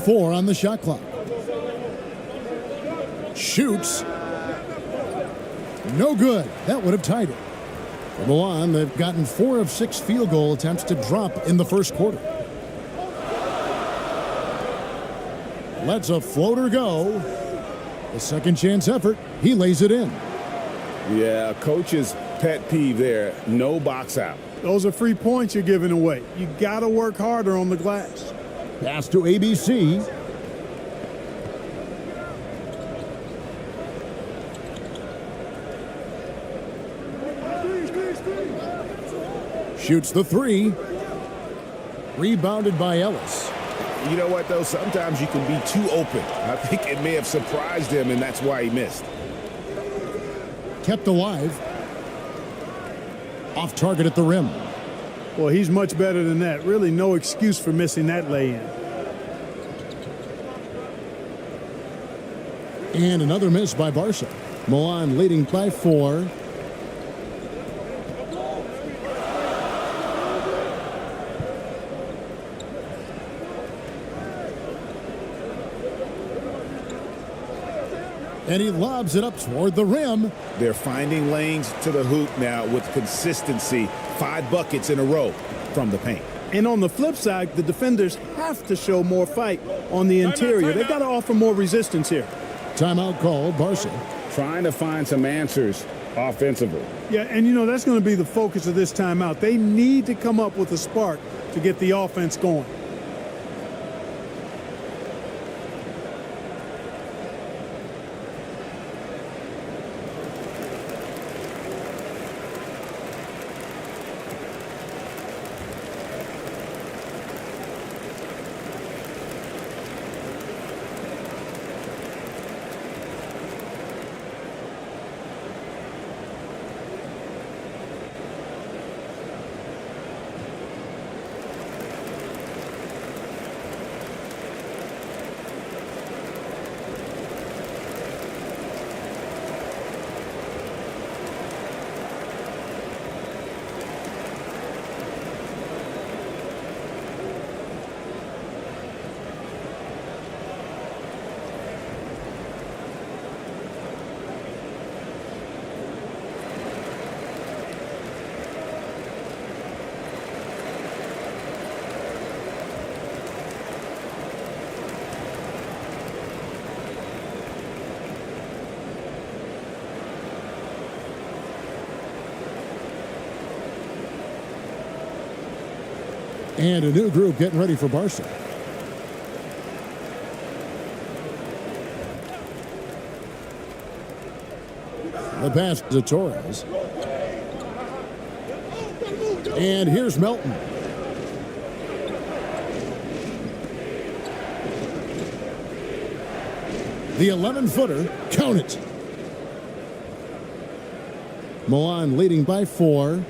Four on the shot clock. Shoots. No good. That would have tied it. For Milan, they've gotten 4 of 6 field goal attempts to drop in the first quarter. Lets a floater go. A second chance effort. He lays it in. Yeah, coach's pet peeve there. No box out. Those are free points you're giving away. You got to work harder on the glass. Pass to ABC. Shoots the 3. Rebounded by Ellis. You know what, though? Sometimes you can be too open. I think it may have surprised him, and that's why he missed. Kept alive. Off target at the rim. Well, he's much better than that. Really no excuse for missing that lay-in. And another miss by Barca. Milan leading by 4. And he lobs it up toward the rim. They're finding lanes to the hoop now with consistency. 5 buckets in a row from the paint. And on the flip side, the defenders have to show more fight on the interior. They've got to offer more resistance here. Timeout called. Barca trying to find some answers offensively. Yeah, and you know, that's going to be the focus of this timeout. They need to come up with a spark to get the offense going. And a new group getting ready for Barca. The pass to Torres. And here's Melton. The 11-footer, count it. Milan leading by 4.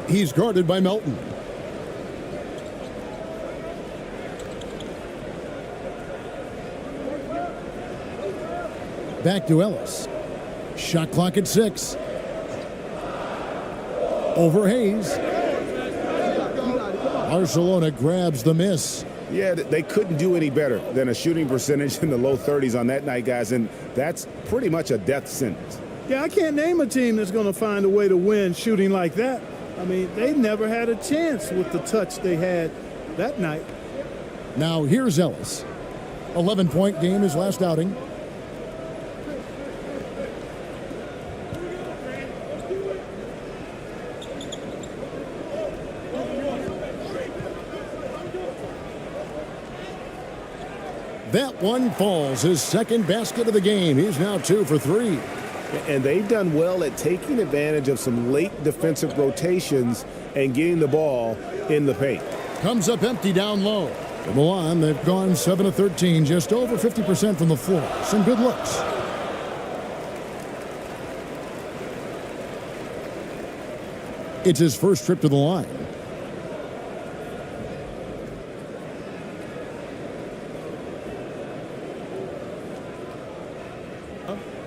He's guarded by Melton. Back to Ellis. Shot clock at 6. Over Hayes. Barcelona grabs the miss. Yeah, they couldn't do any better than a shooting percentage in the low 30s on that night, guys, and that's pretty much a death sentence. Yeah, I can't name a team that's going to find a way to win shooting like that. I mean, they never had a chance with the touch they had that night. Now here's Ellis. 11-point game his last outing. That one falls, his second basket of the game. He's now 2 for 3. And they've done well at taking advantage of some late defensive rotations and getting the ball in the paint. Comes up empty down low. For Milan, they've gone 7 of 13, just over 50% from the floor. Some good looks. It's his first trip to the line.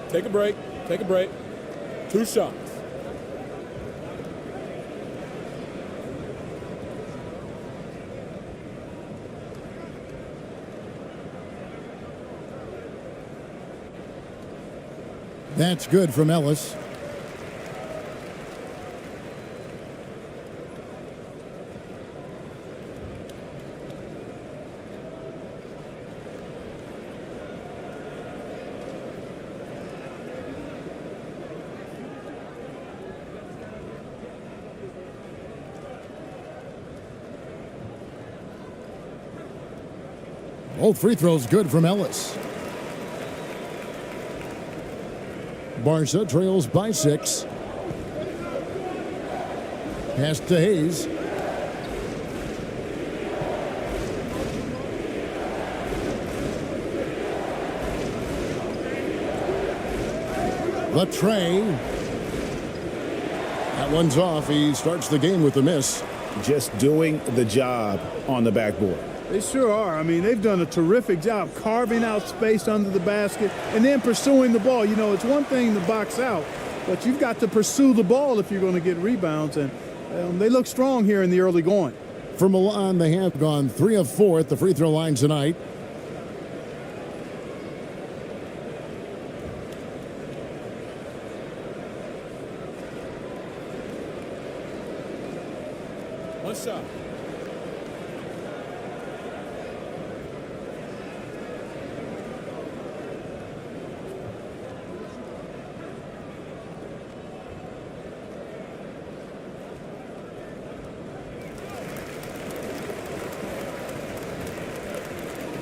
Take a break. Take a break. 2 shots. That's good from Ellis. Both free throws good from Ellis. Barca trails by 6. Pass to Hayes. The tray. That one's off. He starts the game with the miss. Just doing the job on the backboard. They sure are. I mean, they've done a terrific job carving out space under the basket and then pursuing the ball. You know, it's one thing to box out, but you've got to pursue the ball if you're going to get rebounds, and they look strong here in the early going. For Milan, they have gone 3 of 4 at the free throw line tonight. One shot.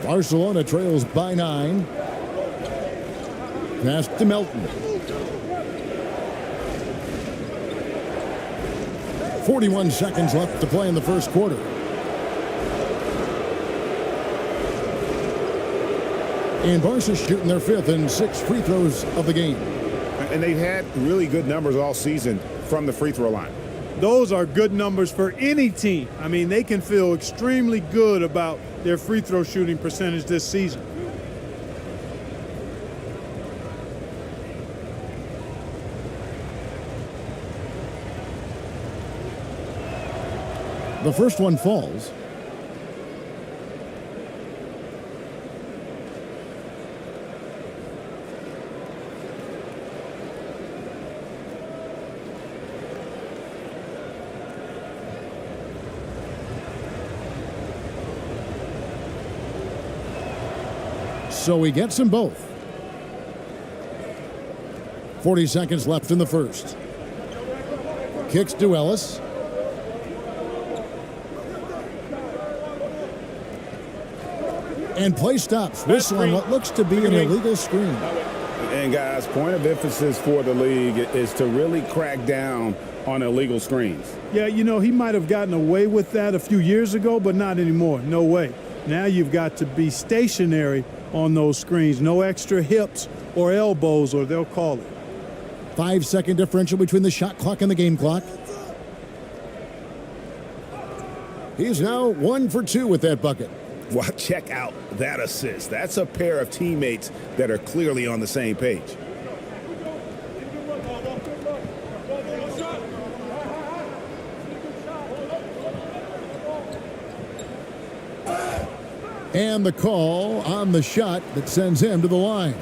Barcelona trails by 9. Pass to Melton. 41 seconds left to play in the first quarter. And Barca's shooting their 5th and 6th free throws of the game. And they've had really good numbers all season from the free throw line. Those are good numbers for any team. I mean, they can feel extremely good about their free throw shooting percentage this season. The first one falls. So he gets them both. 40 seconds left in the first. Kicks to Ellis. And play stops. Whistle on what looks to be an illegal screen. And guys, point of emphasis for the league is to really crack down on illegal screens. Yeah, you know, he might have gotten away with that a few years ago, but not anymore. No way. Now you've got to be stationary on those screens. No extra hips or elbows, or they'll call it. 5-second differential between the shot clock and the game clock. He's now 1 for 2 with that bucket. Well, check out that assist. That's a pair of teammates that are clearly on the same page. And the call on the shot that sends him to the line.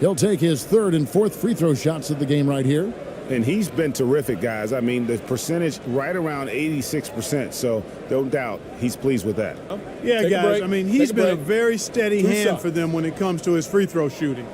He'll take his third and fourth free throw shots of the game right here. And he's been terrific, guys. I mean, the percentage right around 86%, so no doubt he's pleased with that. Yeah, guys, I mean, he's been a very steady hand for them when it comes to his free throw shooting.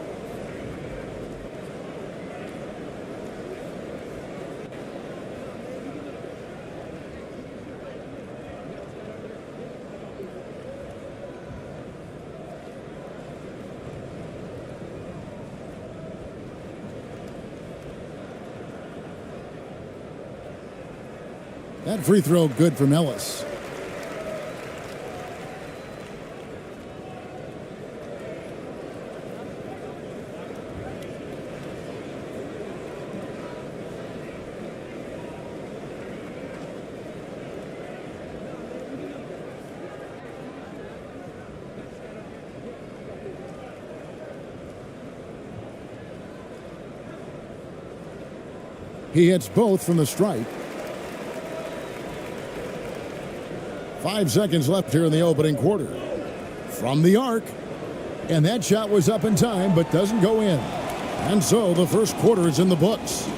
That free throw good from Ellis. He hits both from the stripe. 5 seconds left here in the opening quarter. From the arc. And that shot was up in time, but doesn't go in. And so the first quarter is in the books.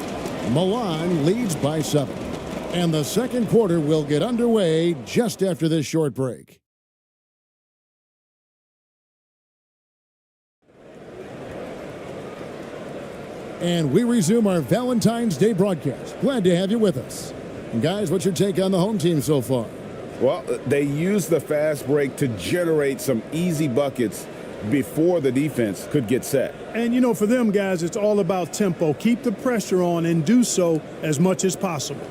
Milan leads by 7. And the second quarter will get underway just after this short break. And we resume our Valentine's Day broadcast. Glad to have you with us. And guys, what's your take on the home team so far? Well, they used the fast break to generate some easy buckets before the defense could get set. And, you know, for them, guys, it's all about tempo. Keep the pressure on and do so as much as possible.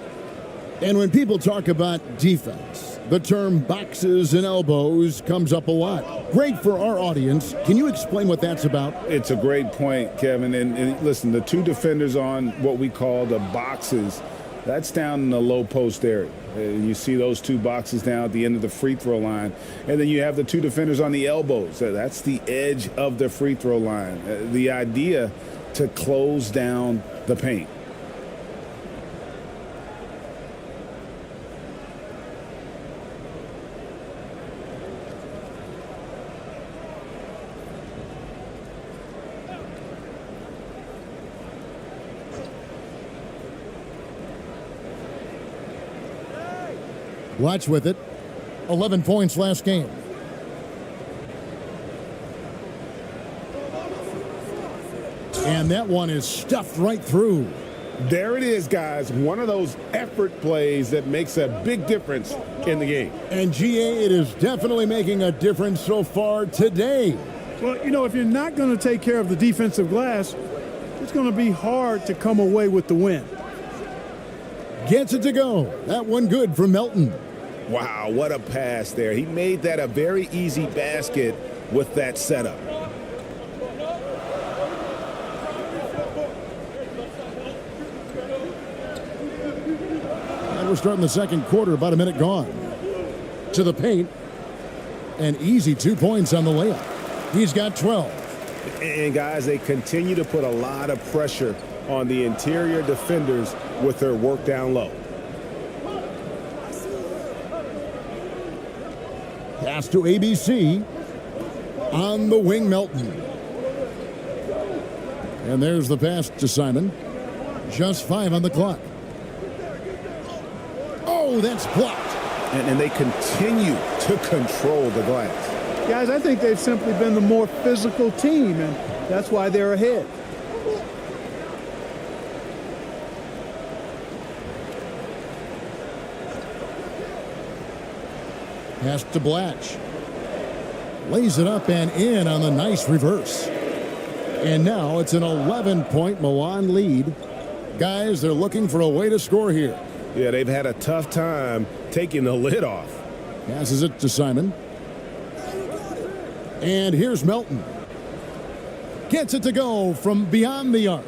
And when people talk about defense, the term boxes and elbows comes up a lot. Great for our audience. Can you explain what that's about? It's a great point, Kevin. And listen, the two defenders on what we call the boxes, that's down in the low post area. You see those two boxes down at the end of the free throw line. And then you have the two defenders on the elbows. That's the edge of the free throw line. The idea to close down the paint. Watch with it. 11 points last game. And that one is stuffed right through. There it is, guys. One of those effort plays that makes a big difference in the game. And GA, it is definitely making a difference so far today. Well, you know, if you're not going to take care of the defensive glass, it's going to be hard to come away with the win. Gets it to go. That one good from Melton. Wow, what a pass there. He made that a very easy basket with that setup. And we're starting the second quarter, about a minute gone. To the paint. And easy 2 points on the layup. He's got 12. And guys, they continue to put a lot of pressure on the interior defenders with their work down low. Pass to ABC. On the wing, Melton. And there's the pass to Simon. Just 5 on the clock. Oh, that's blocked. And they continue to control the glass. Guys, I think they've simply been the more physical team, and that's why they're ahead. Pass to Blatch. Lays it up and in on the nice reverse. And now it's an 11-point Milan lead. Guys, they're looking for a way to score here. Yeah, they've had a tough time taking the lid off. Passes it to Simon. And here's Melton. Gets it to go from beyond the arc.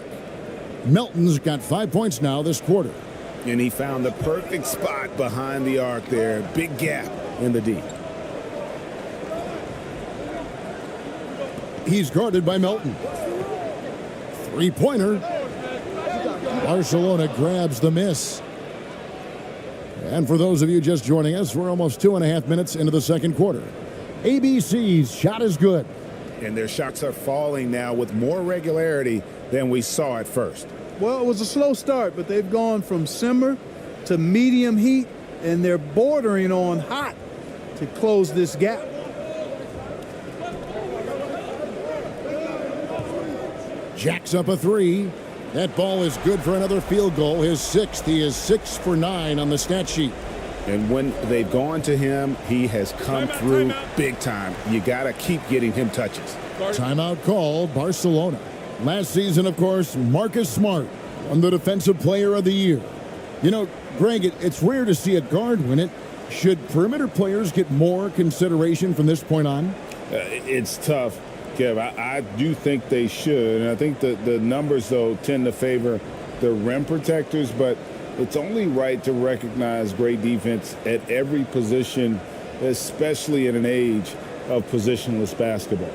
Melton's got 5 points now this quarter. And he found the perfect spot behind the arc there. Big gap in the D. He's guarded by Melton. Three-pointer. Barcelona grabs the miss. And for those of you just joining us, we're almost 2.5 minutes into the second quarter. ABC's shot is good. And their shots are falling now with more regularity than we saw at first. Well, it was a slow start, but they've gone from simmer to medium heat, and they're bordering on hot to close this gap. Jacks up a three. That ball is good for another field goal, his sixth. He is 6 for 9 on the stat sheet. And when they've gone to him, he has come through big time. You got to keep getting him touches. Timeout called, Barcelona. Last season, of course, Marcus Smart won the Defensive Player of the Year. You know, Greg, it's rare to see a guard win it. Should perimeter players get more consideration from this point on? It's tough, Kev. I do think they should. And I think the numbers, though, tend to favor the rim protectors. But it's only right to recognize great defense at every position, especially in an age of positionless basketball.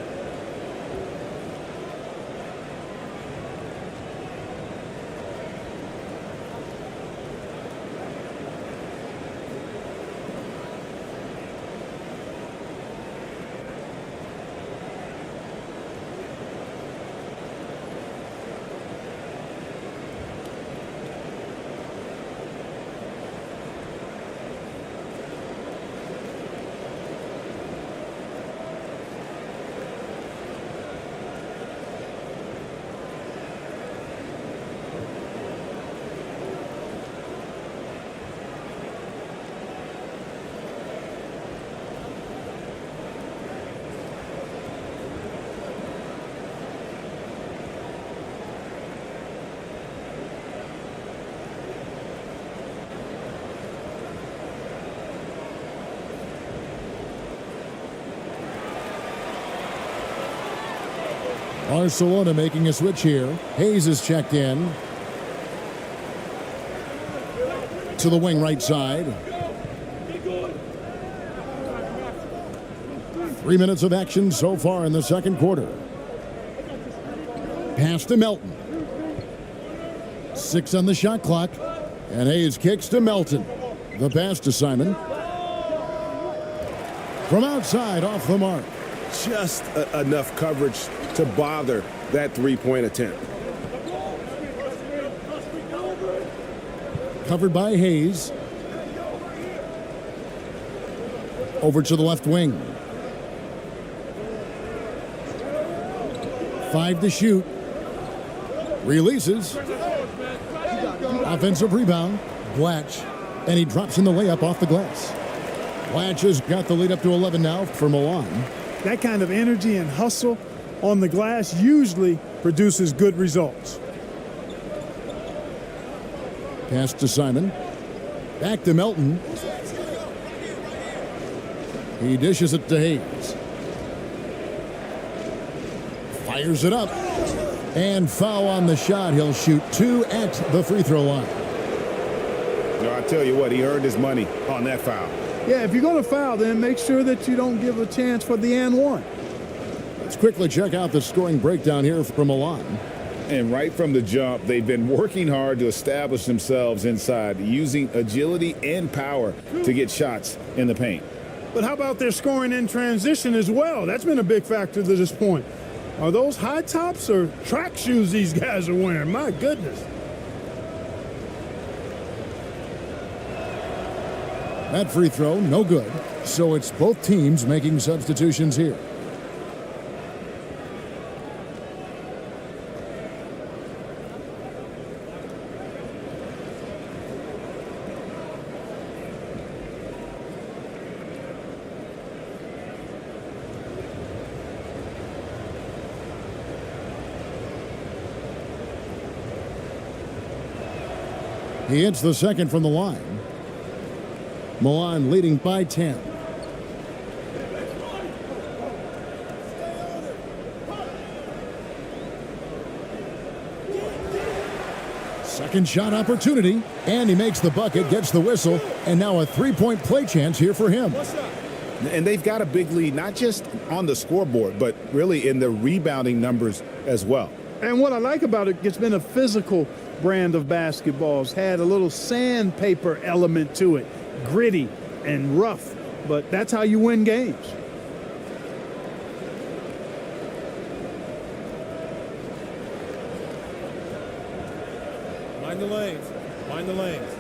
Barcelona making a switch here. Hayes is checked in. To the wing right side. 3 minutes of action so far in the second quarter. Pass to Melton. 6 on the shot clock. And Hayes kicks to Melton. The pass to Simon. From outside, off the mark. Just enough coverage to bother that three-point attempt. Covered by Hayes. Over to the left wing. 5 to shoot. Releases. Offensive rebound. Blatch. And he drops in the layup off the glass. Blatch has got the lead up to 11 now for Milan. That kind of energy and hustle on the glass usually produces good results. Pass to Simon. Back to Melton. He dishes it to Hayes. Fires it up. And foul on the shot. He'll shoot 2 at the free throw line. No, I tell you what, he earned his money on that foul. Yeah, if you're going to foul, then make sure that you don't give a chance for the and one. Let's quickly check out the scoring breakdown here from Milan. And right from the jump, they've been working hard to establish themselves inside, using agility and power to get shots in the paint. But how about their scoring in transition as well? That's been a big factor to this point. Are those high tops or track shoes these guys are wearing? My goodness. That free throw, no good. So it's both teams making substitutions here. He hits the second from the line. Milan leading by 10. Second shot opportunity, and he makes the bucket, gets the whistle, and now a three-point play chance here for him. And they've got a big lead, not just on the scoreboard, but really in the rebounding numbers as well. And what I like about it, it's been a physical brand of basketball. It's had a little sandpaper element to it, gritty and rough, but that's how you win games. Mind the lanes. Mind the lanes.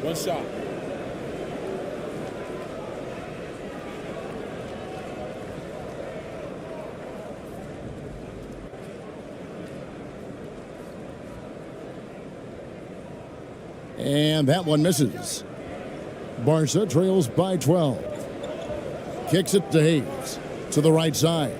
One shot. And that one misses. Barca trails by 12. Kicks it to Hayes to the right side.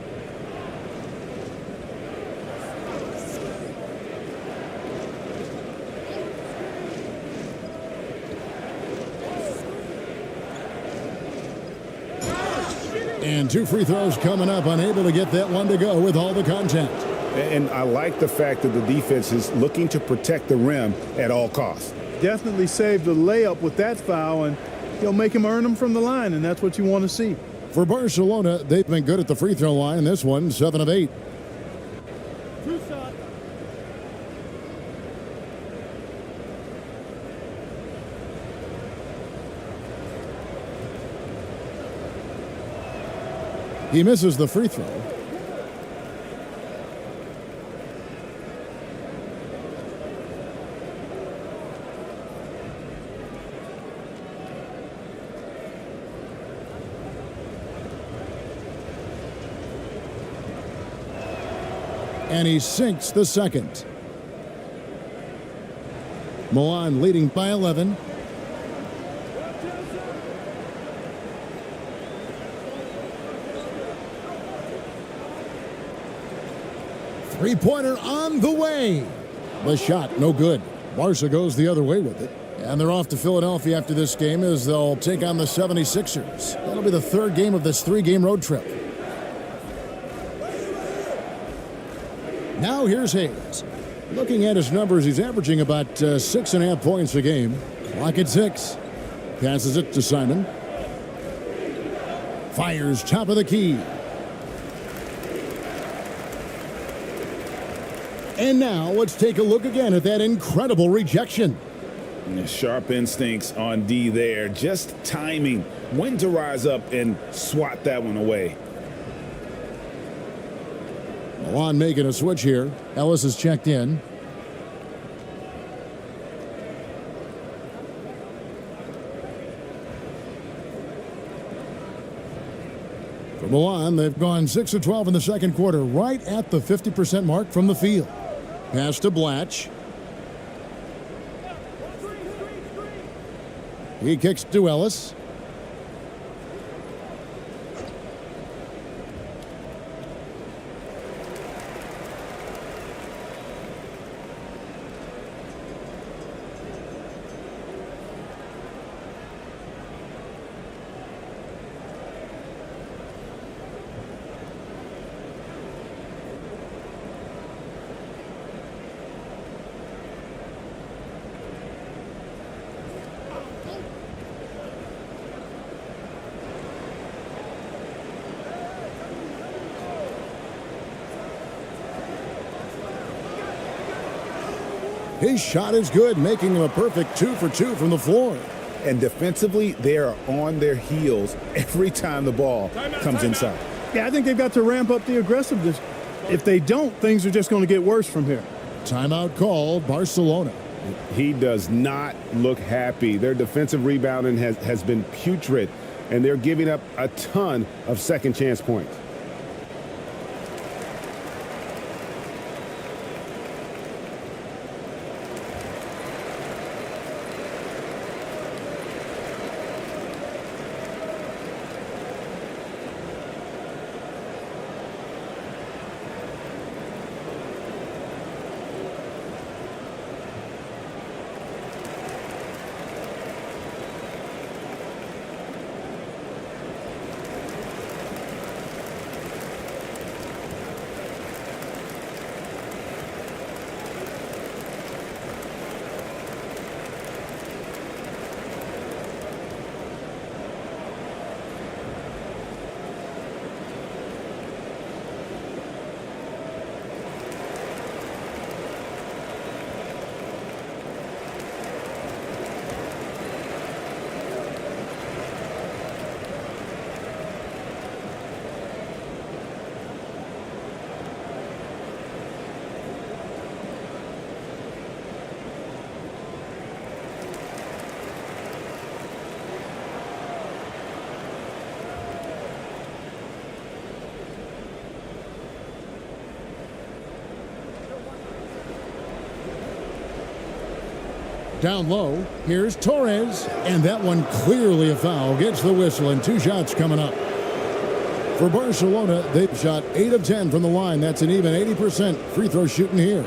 And two free throws coming up, unable to get that one to go with all the contact. And I like the fact that the defense is looking to protect the rim at all costs. Definitely saved the layup with that foul, and he'll make him earn them from the line, and that's what you want to see. For Barcelona, they've been good at the free throw line. This one, 7 of 8. Two shot. He misses the free throw. And he sinks the second. Milan leading by 11. Three-pointer on the way. The shot, no good. Barca goes the other way with it. And they're off to Philadelphia after this game as they'll take on the 76ers. That'll be the third game of this three-game road trip. Now here's Hayes. Looking at his numbers, he's averaging about 6.5 points a game. Clock at 6. Passes it to Simon. Fires top of the key. And now let's take a look again at that incredible rejection. Sharp instincts on D there. Just timing when to rise up and swat that one away. Milan making a switch here. Ellis is checked in. For Milan, they've gone 6 of 12 in the second quarter, right at the 50% mark from the field. Pass to Blatch. He kicks to Ellis. His shot is good, making him a perfect 2 for 2 from the floor. And defensively, they are on their heels every time the ball comes inside. Yeah, I think they've got to ramp up the aggressiveness. If they don't, things are just going to get worse from here. Timeout called, Barcelona. He does not look happy. Their defensive rebounding has been putrid, and they're giving up a ton of second chance points. Down low, here's Torres, and that one clearly a foul. Gets the whistle, and 2 shots coming up. For Barcelona, they've shot 8 of 10 from the line. That's an even 80% free throw shooting here.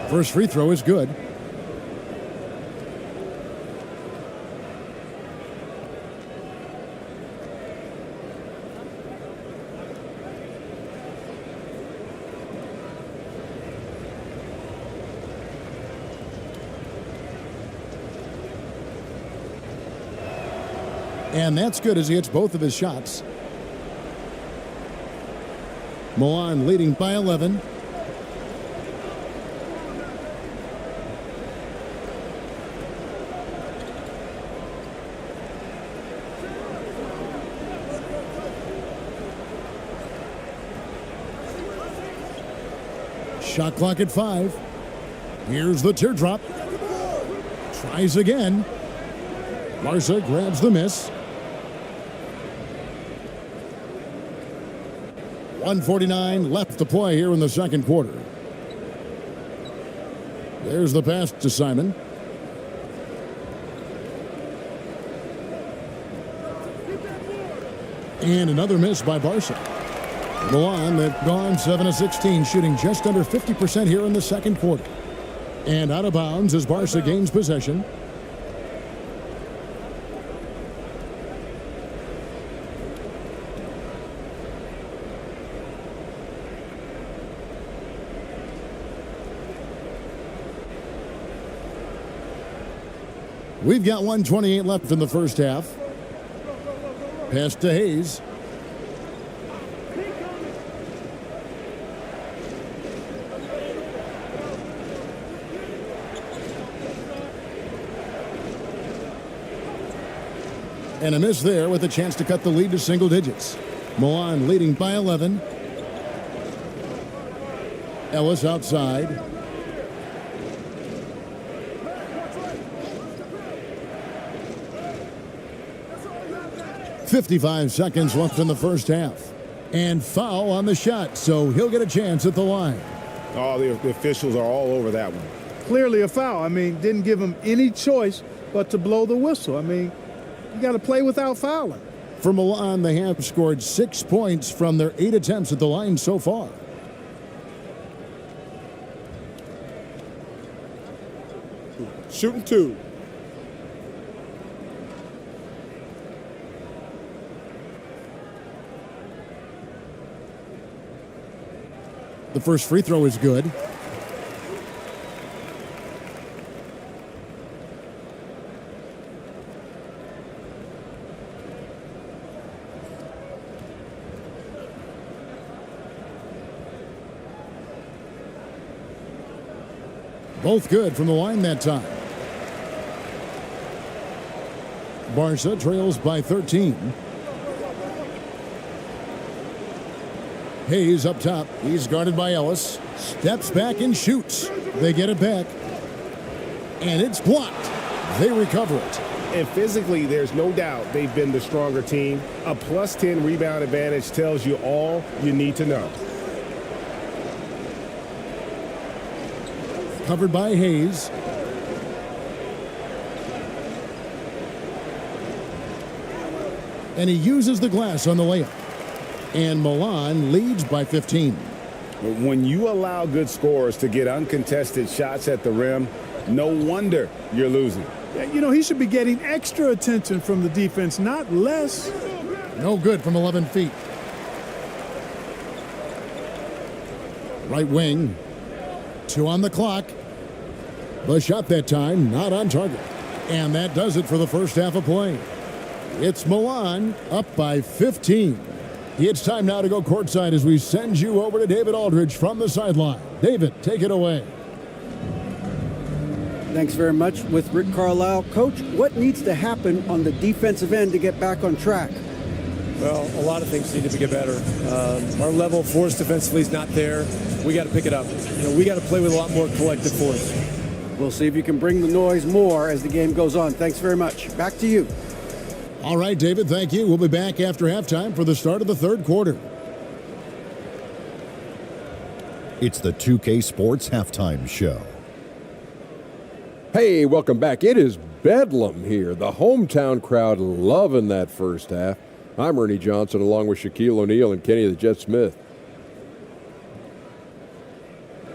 First free throw is good. And that's good as he hits both of his shots. Milan leading by 11. Shot clock at 5. Here's the teardrop. Tries again. Barca grabs the miss. 1:49 left to play here in the second quarter. There's the pass to Simon. And another miss by Barca. Milan, they've gone 7 of 16, shooting just under 50% here in the second quarter. And out of bounds as Barca gains possession. We've got 1:28 left in the first half. Pass to Hayes. And a miss there with a chance to cut the lead to single digits. Milan leading by 11. Ellis outside. .55 seconds left in the first half. And foul on the shot, so he'll get a chance at the line. Oh, the officials are all over that one. Clearly a foul. I mean, didn't give him any choice but to blow the whistle. I mean, you got to play without fouling. For Milan, they have scored 6 points from their 8 attempts at the line so far. Shooting 2. The first free throw is good. Both good from the line that time. Barca trails by 13. Hayes up top. He's guarded by Ellis. Steps back and shoots. They get it back. And it's blocked. They recover it. And physically, there's no doubt they've been the stronger team. A +10 rebound advantage tells you all you need to know. Covered by Hayes. And he uses the glass on the layup. And Milan leads by 15. When you allow good scorers to get uncontested shots at the rim, no wonder you're losing. You know, he should be getting extra attention from the defense, not less. No good from 11 feet. Right wing. 2 on the clock. The shot that time not on target. And that does it for the first half of play. It's Milan up by 15. It's time now to go courtside as we send you over to David Aldridge from the sideline. David, take it away. Thanks very much. With Rick Carlisle. Coach, what needs to happen on the defensive end to get back on track? Well, a lot of things need to get better. Our level of force defensively is not there. We got to pick it up. We got to play with a lot more collective force. We'll see if you can bring the noise more as the game goes on. Thanks very much. Back to you. All right, David, thank you. We'll be back after halftime for the start of the third quarter. It's the 2K Sports Halftime Show. Hey, welcome back. It is bedlam here. The hometown crowd loving that first half. I'm Ernie Johnson along with Shaquille O'Neal and Kenny the Jet Smith.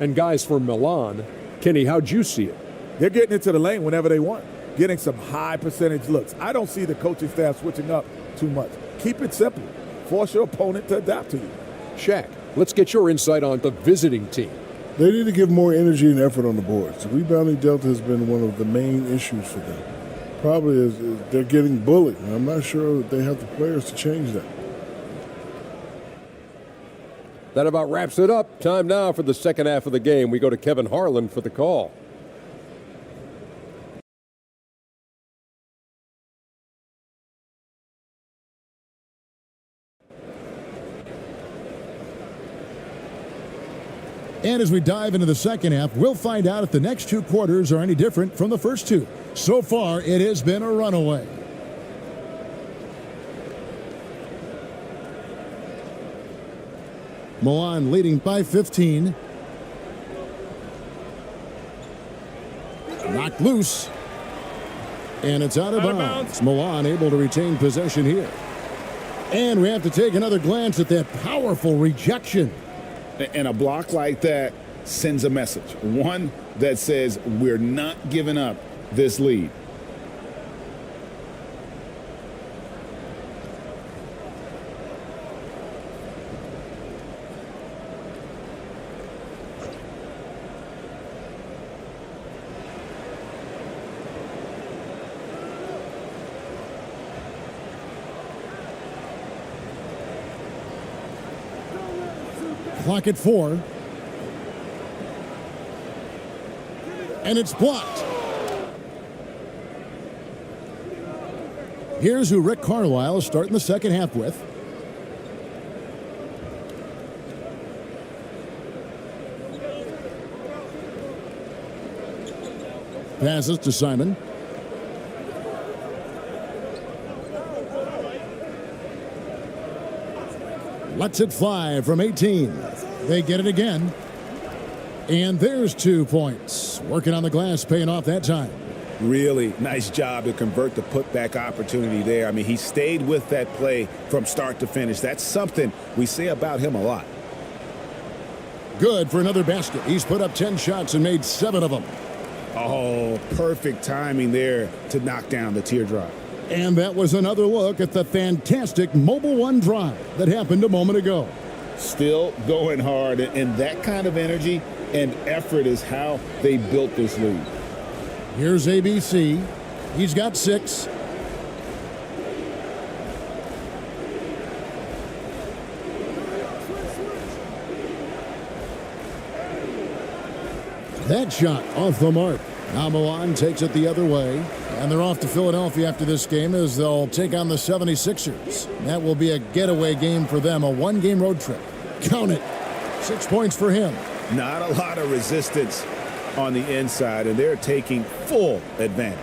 And guys from Milan, Kenny, how'd you see it? They're getting into the lane whenever they want, getting some high percentage looks. I don't see the coaching staff switching up too much. Keep it simple. Force your opponent to adapt to you. Shaq, let's get your insight on the visiting team. They need to give more energy and effort on the boards. The rebounding delta has been one of the main issues for them. Probably is they're getting bullied, and I'm not sure that they have the players to change that. That about wraps it up. Time now for the second half of the game. We go to Kevin Harlan for the call. And as we dive into the second half, we'll find out if the next two quarters are any different from the first two. So far, it has been a runaway. Milan leading by 15. Knocked loose. And it's out of bounds. Milan able to retain possession here. And we have to take another glance at that powerful rejection. And a block like that sends a message. One that says we're not giving up this lead. Clock at 4. And it's blocked. Here's who Rick Carlisle is starting the second half with. Passes to Simon. Lets it fly from 18. They get it again. And there's 2 points. Working on the glass, paying off that time. Really nice job to convert the putback opportunity there. I mean, he stayed with that play from start to finish. That's something we say about him a lot. Good for another basket. He's put up 10 shots and made 7 of them. Oh, perfect timing there to knock down the teardrop. And that was another look at the fantastic Mobile One drive that happened a moment ago. Still going hard, and that kind of energy and effort is how they built this lead. Here's ABC. He's got 6. That shot off the mark. Now Milan takes it the other way. And they're off to Philadelphia after this game as they'll take on the 76ers. That will be a getaway game for them, a one-game road trip. Count it. 6 points for him. Not a lot of resistance on the inside, and they're taking full advantage.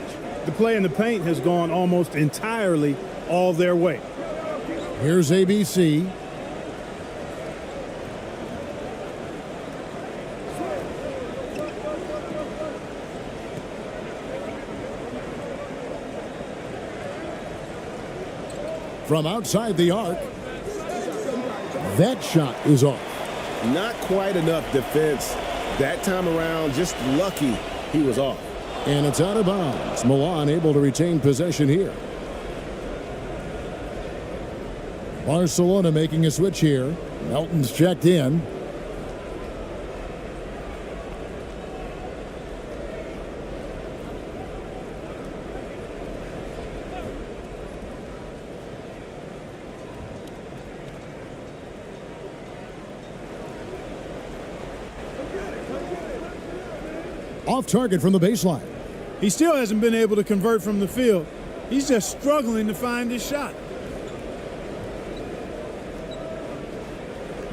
The play in the paint has gone almost entirely all their way. Here's ABC. From outside the arc. That shot is off. Not quite enough defense that time around. Just lucky he was off. And it's out of bounds. Milan able to retain possession here. Barcelona making a switch here. Melton's checked in. Off target from the baseline. He still hasn't been able to convert from the field. He's just struggling to find his shot.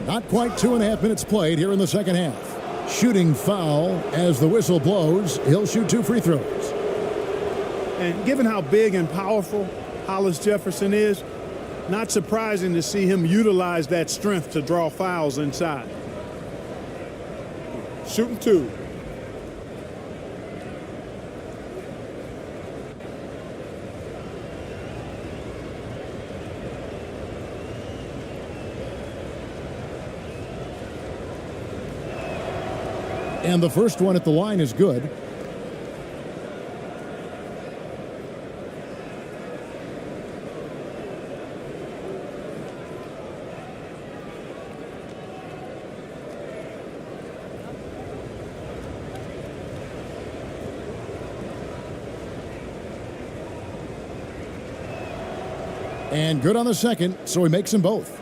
Not quite 2.5 minutes played here in the second half. Shooting foul as the whistle blows. He'll shoot 2 free throws. And given how big and powerful Hollis Jefferson is, not surprising to see him utilize that strength to draw fouls inside. Shooting 2. And the first one at the line is good. And good on the second, so he makes them both.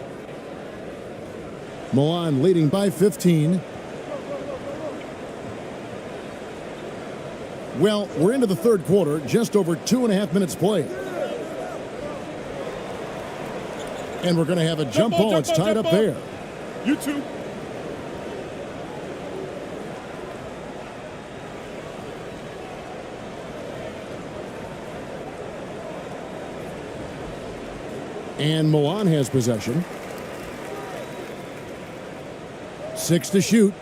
Milan leading by 15. Well, we're into the third quarter, just over 2.5 minutes played. And we're going to have a jump ball. It's tied up there. You two. And Milan has possession. 6 to shoot.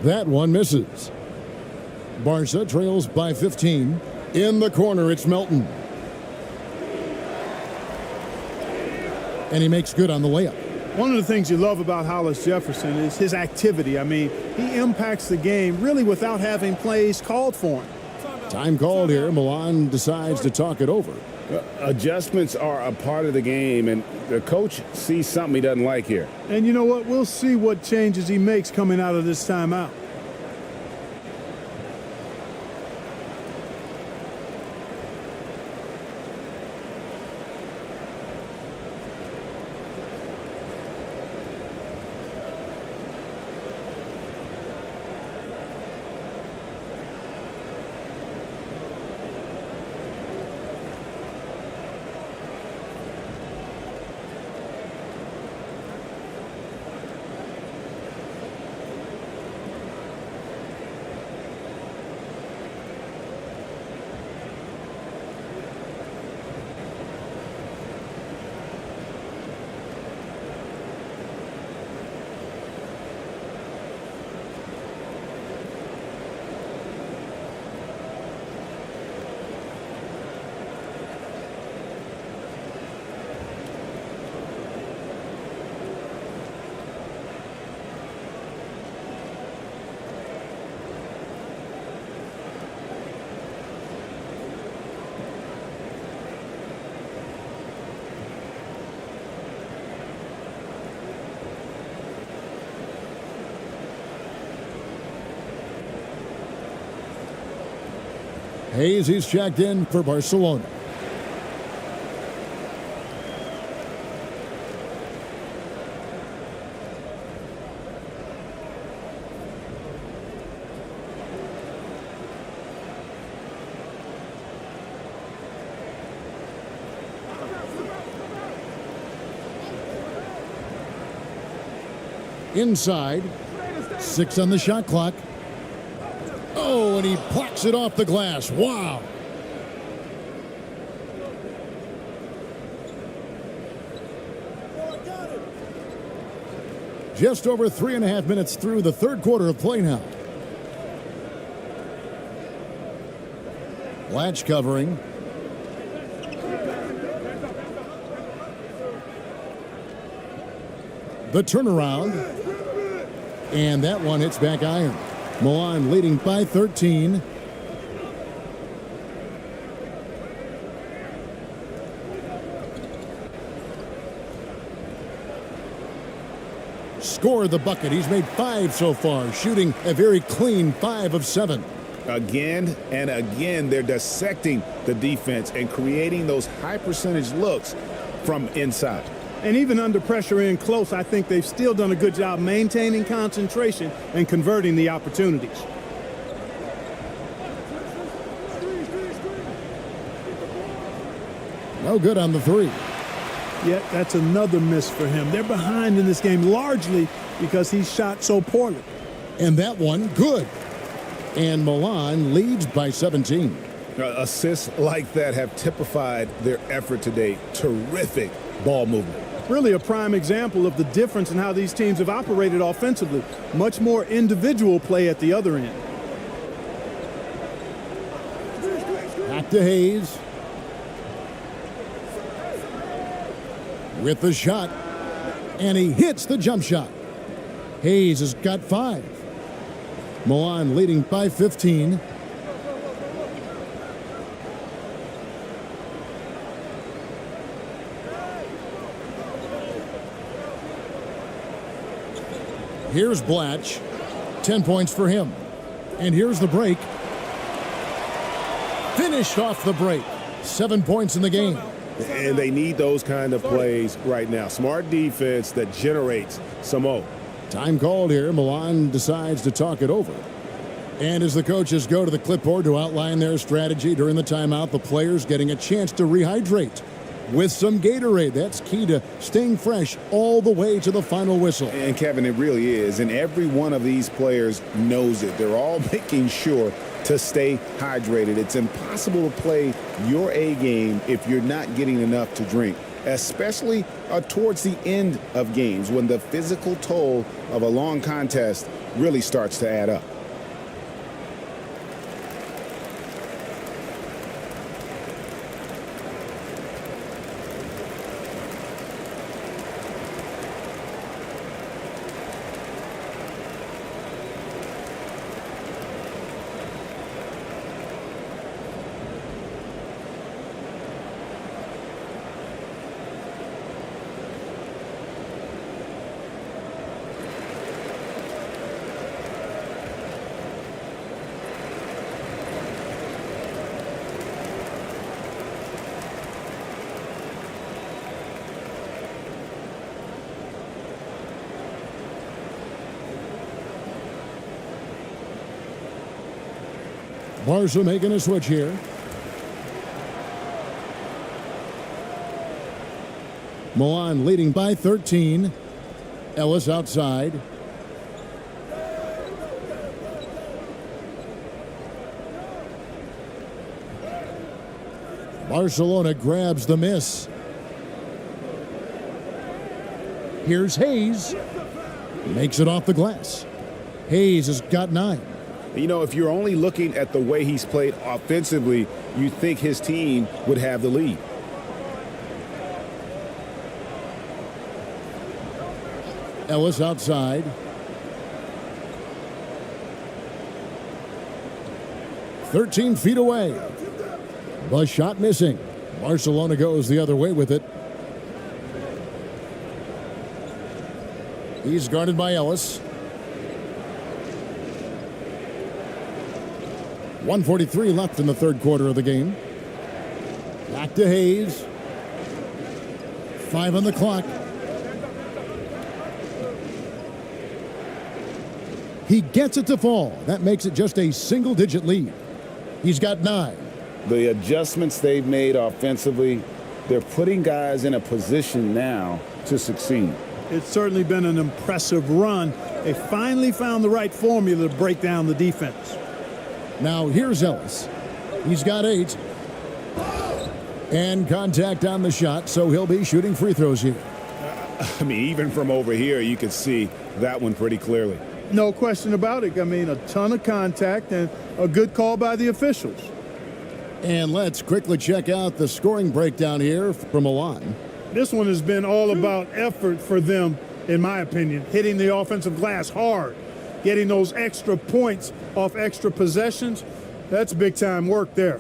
That one misses. Barca trails by 15. In the corner, it's Melton. And he makes good on the layup. One of the things you love about Hollis Jefferson is his activity. I mean, he impacts the game really without having plays called for him. Time called here. Milan decides to talk it over. Adjustments are a part of the game, and the coach sees something he doesn't like here. And you know what? We'll see what changes he makes coming out of this timeout. Hayes, he's checked in for Barcelona. Inside, 6 on the shot clock. Oh, and he plucks it off the glass. Wow. Just over 3.5 minutes through the third quarter of play now. Latch covering. The turnaround. And that one hits back iron. Milan leading by 13. Scored the bucket. He's made 5 so far, shooting a very clean 5 of 7. Again and again, they're dissecting the defense and creating those high percentage looks from inside. And even under pressure in close, I think they've still done a good job maintaining concentration and converting the opportunities. No good on the three. Yet that's another miss for him. They're behind in this game largely because he shot so poorly. And that one, good. And Milan leads by 17. Assists like that have typified their effort today. Terrific ball movement. Really a prime example of the difference in how these teams have operated offensively. Much more individual play at the other end. Back to Hayes. With the shot. And he hits the jump shot. Hayes has got 5. Milan leading by 15. Here's Blatch. 10 points for him. And here's the break. Finished off the break. 7 points in the game. And they need those kind of plays right now. Smart defense that generates some O. Time called here. Milan decides to talk it over. And as the coaches go to the clipboard to outline their strategy during the timeout, the players getting a chance to rehydrate with some Gatorade. That's key to staying fresh all the way to the final whistle. And Kevin, it really is. And every one of these players knows it. They're all making sure to stay hydrated. It's impossible to play your A game if you're not getting enough to drink, especially towards the end of games when the physical toll of a long contest really starts to add up. Barca making a switch here. Milan leading by 13. Ellis outside. Barcelona grabs the miss. Here's Hayes. Makes it off the glass. Hayes has got 9. You know, if you're only looking at the way he's played offensively, you think his team would have the lead. Ellis outside. "13 feet away. The shot missing. Barcelona goes the other way with it. He's guarded by Ellis. 1:43 left in the third quarter of the game. Back to Hayes. 5 on the clock. He gets it to fall. That makes it just a single-digit lead. He's got 9. The adjustments they've made offensively, they're putting guys in a position now to succeed. It's certainly been an impressive run. They finally found the right formula to break down the defense. Now here's Ellis. He's got 8. And contact on the shot, so he'll be shooting free throws here. I mean, even from over here, you could see that one pretty clearly. No question about it. I mean, a ton of contact and a good call by the officials. And let's quickly check out the scoring breakdown here from Milan. This one has been all about effort for them, in my opinion. Hitting the offensive glass hard. Getting those extra points off extra possessions, that's big-time work there.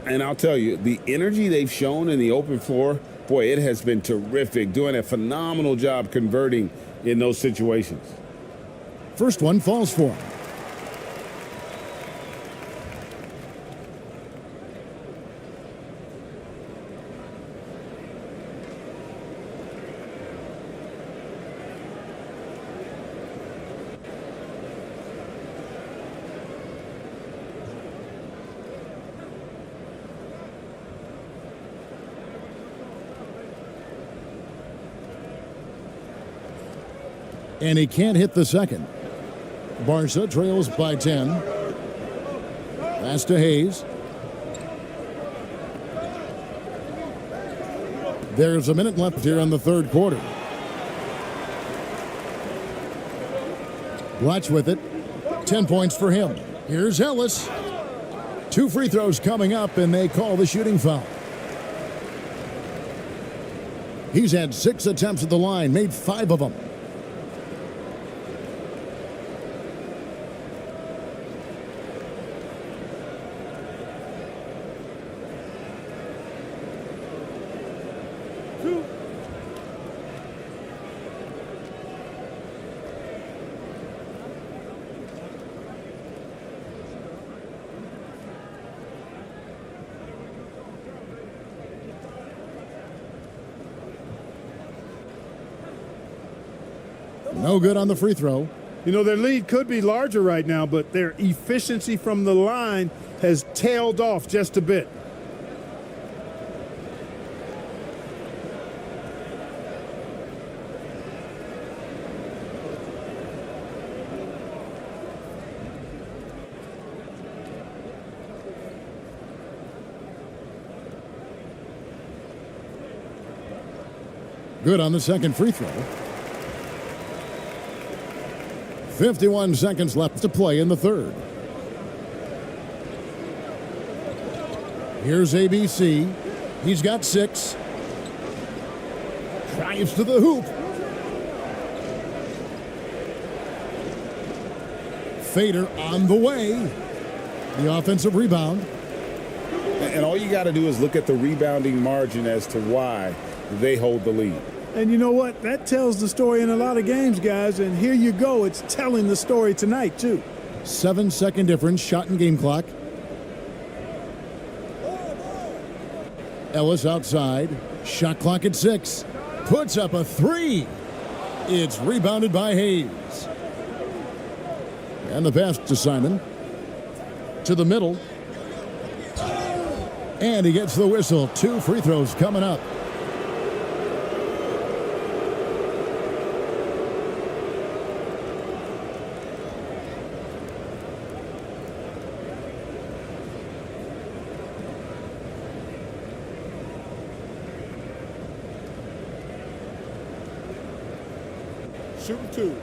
And I'll tell you, the energy they've shown in the open floor, boy, it has been terrific. Doing a phenomenal job converting in those situations. First one falls for him. And he can't hit the second. Barca trails by 10. Pass to Hayes. There's a minute left here in the third quarter. Blatch with it. 10 points for him. Here's Ellis. 2 free throws coming up, and they call the shooting foul. He's had 6 attempts at the line, made 5 of them. No good on the free throw. You know, their lead could be larger right now, but their efficiency from the line has tailed off just a bit. Good on the second free throw. 51 seconds left to play in the third. Here's ABC. He's got 6. Drives to the hoop. Fader on the way. The offensive rebound. And all you got to do is look at the rebounding margin as to why they hold the lead. And you know what? That tells the story in a lot of games, guys. And here you go. It's telling the story tonight, too. 7-second difference, shot and game clock. Ellis outside. Shot clock at 6. Puts up a 3. It's rebounded by Hayes. And the pass to Simon. To the middle. And he gets the whistle. 2 free throws coming up. Shooting 2.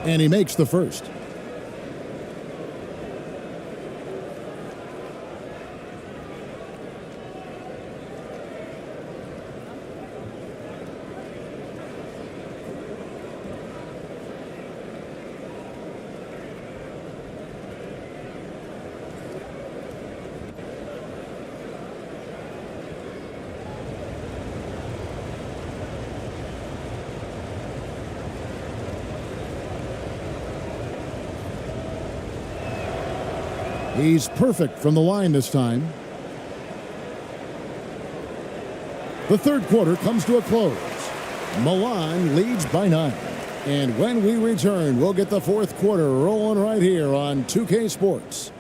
And he makes the first. He's perfect from the line this time. The third quarter comes to a close. Milan leads by 9. And when we return, we'll get the fourth quarter rolling right here on 2K Sports.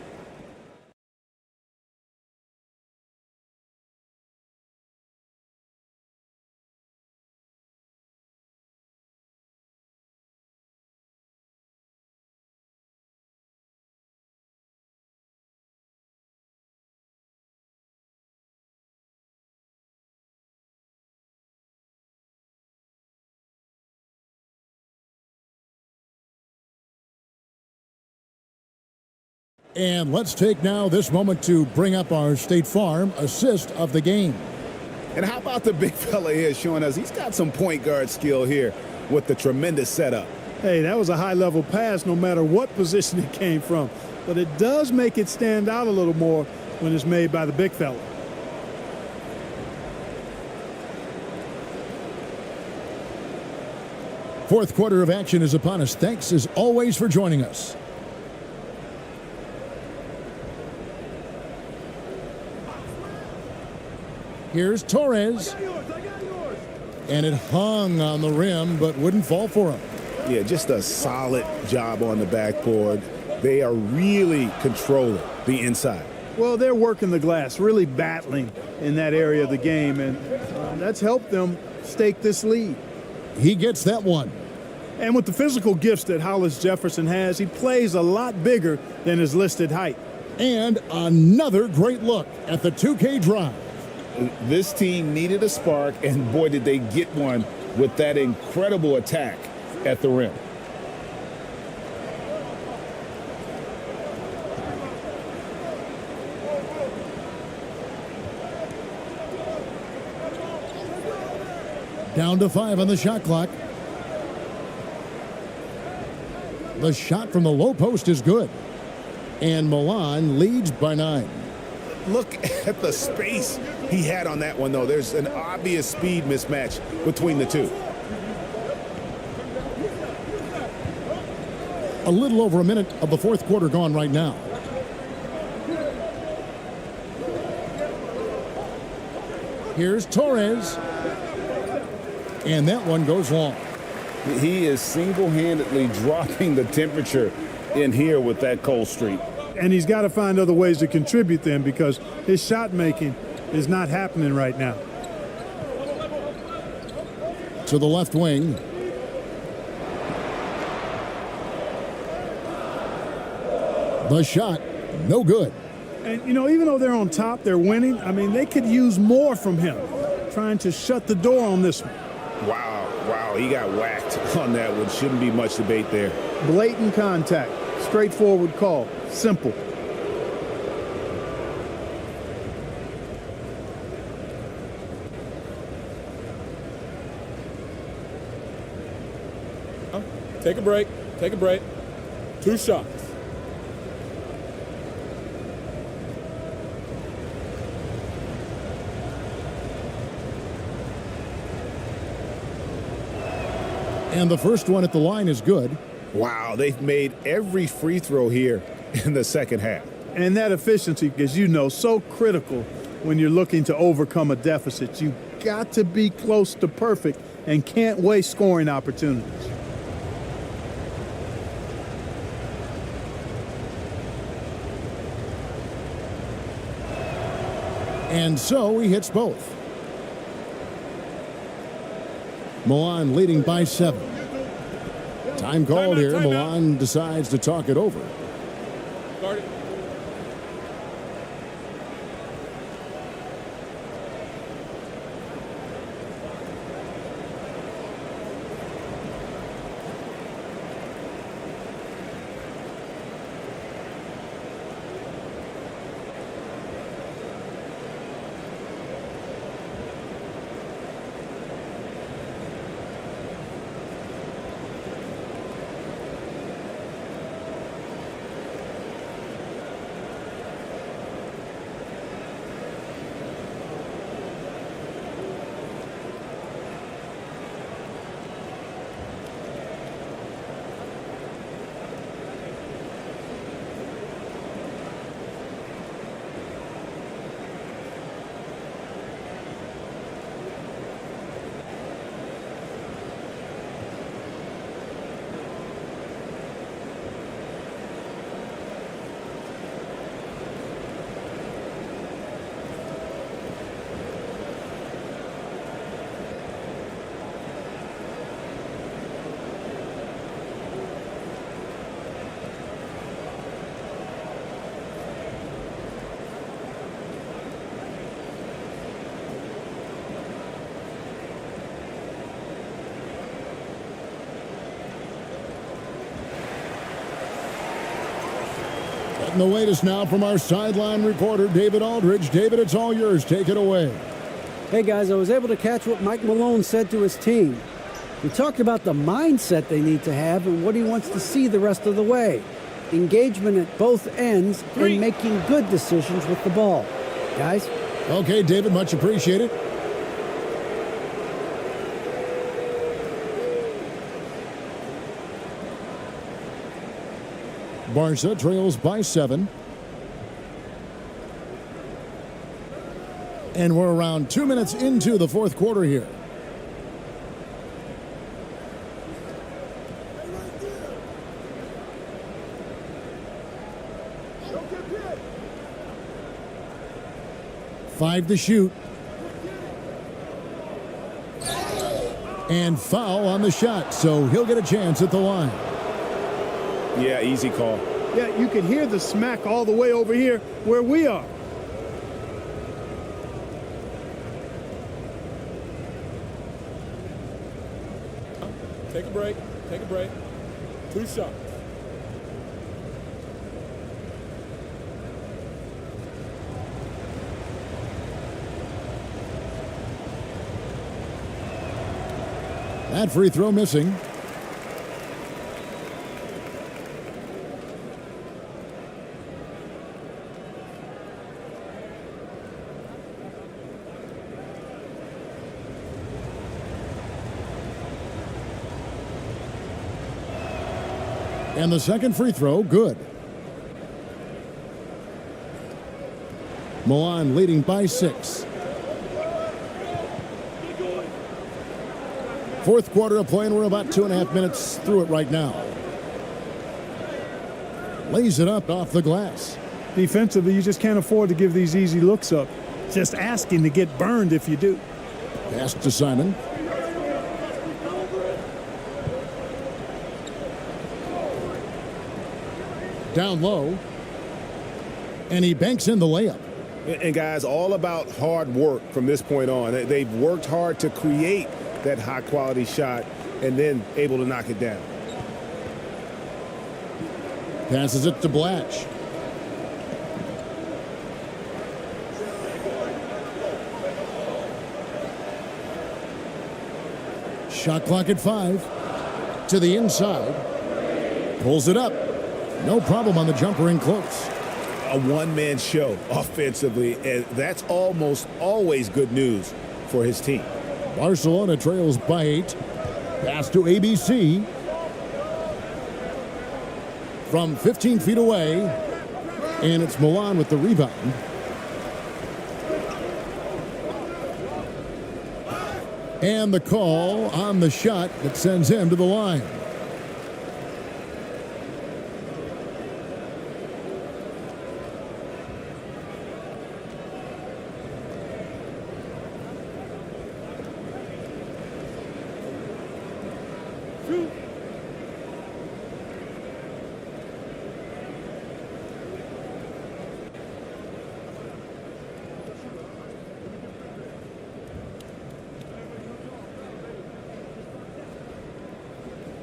And let's take now this moment to bring up our State Farm assist of the game. And how about the big fella here showing us he's got some point guard skill here with the tremendous setup. Hey, that was a high-level pass no matter what position it came from. But it does make it stand out a little more when it's made by the big fella. Fourth quarter of action is upon us. Thanks as always for joining us. Here's Torres. And it hung on the rim, but wouldn't fall for him. Yeah, just a solid job on the backboard. They are really controlling the inside. Well, they're working the glass, really battling in that area of the game, and that's helped them stake this lead. He gets that one. And with the physical gifts that Hollis Jefferson has, he plays a lot bigger than his listed height. And another great look at the 2K drive. This team needed a spark, and boy, did they get one with that incredible attack at the rim. Down to 5 on the shot clock. The shot from the low post is good. And Milan leads by 9. Look at the space he had on that one, though. There's an obvious speed mismatch between the two. A little over a minute of the fourth quarter gone right now. Here's Torres. And that one goes long. He is single-handedly dropping the temperature in here with that cold streak. And he's got to find other ways to contribute then, because his shot making is not happening right now. To the left wing. The shot, no good. And, you know, even though they're on top, they're winning. I mean, they could use more from him, trying to shut the door on this one. Wow, he got whacked on that one. Shouldn't be much debate there. Blatant contact, straightforward call, simple. Take a break. Take a break. 2 shots. And the first one at the line is good. Wow, they've made every free throw here in the second half. And that efficiency, as you know, so critical when you're looking to overcome a deficit. You've got to be close to perfect and can't waste scoring opportunities. And so he hits both. Milan leading by 7. Time called here. Milan decides to talk it over. Guard it. Getting the latest now from our sideline reporter, David Aldridge. David, it's all yours. Take it away. Hey, guys, I was able to catch what Mike Malone said to his team. He talked about the mindset they need to have and what he wants to see the rest of the way. Engagement at both ends and making good decisions with the ball. Guys? Okay, David, much appreciated. Barca trails by 7. And we're around 2 minutes into the fourth quarter here. 5 to shoot. And foul on the shot, so he'll get a chance at the line. Yeah, easy call. Yeah, you can hear the smack all the way over here where we are. Take a break. Take a break. 2 shots. That free throw missing. And the second free throw, good. Milan leading by 6. Fourth quarter of play, and we're about 2.5 minutes through it right now. Lays it up off the glass. Defensively, you just can't afford to give these easy looks up. Just asking to get burned if you do. Pass to Simon. Down low. And he banks in the layup. And guys, all about hard work from this point on. They've worked hard to create that high-quality shot and then able to knock it down. Passes it to Blatch. Shot clock at 5. To the inside. Pulls it up. No problem on the jumper in close. A one-man show offensively, and that's almost always good news for his team. Barcelona trails by 8. Pass to ABC. From 15 feet away. And it's Milan with the rebound. And the call on the shot that sends him to the line.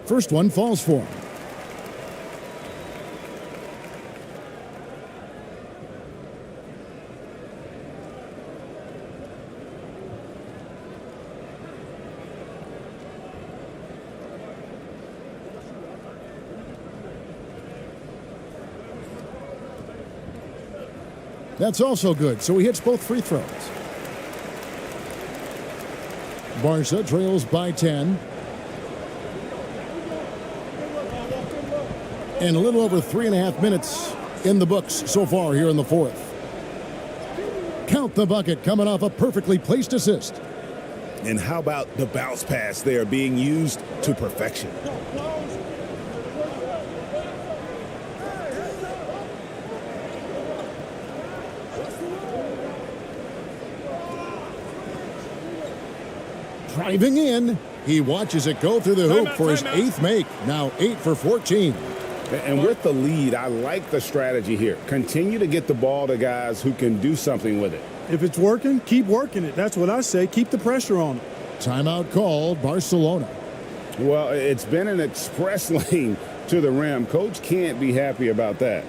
First one falls for him. That's also good, so he hits both free throws. Barca trails by 10. And a little over 3.5 minutes in the books so far here in the fourth. Count the bucket coming off a perfectly placed assist. And how about the bounce pass there being used to perfection? Driving in, he watches it go through the hoop for his 8th make. Now 8 for 14. And with the lead, I like the strategy here. Continue to get the ball to guys who can do something with it. If it's working, keep working it. That's what I say. Keep the pressure on it. Timeout called, Barcelona. Well, it's been an express lane to the rim. Coach can't be happy about that.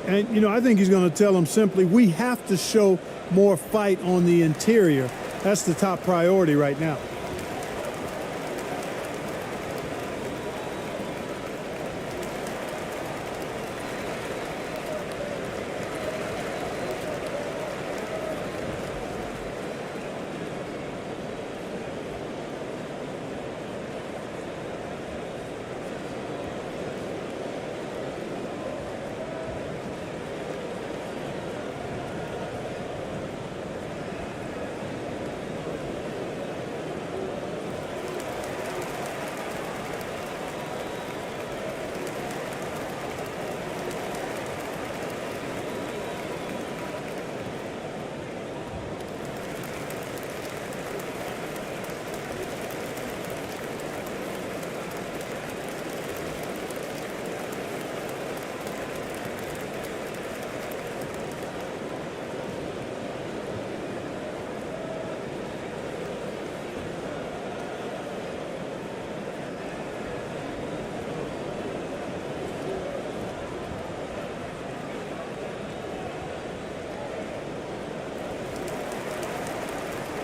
And, you know, I think he's going to tell them simply, we have to show more fight on the interior. That's the top priority right now.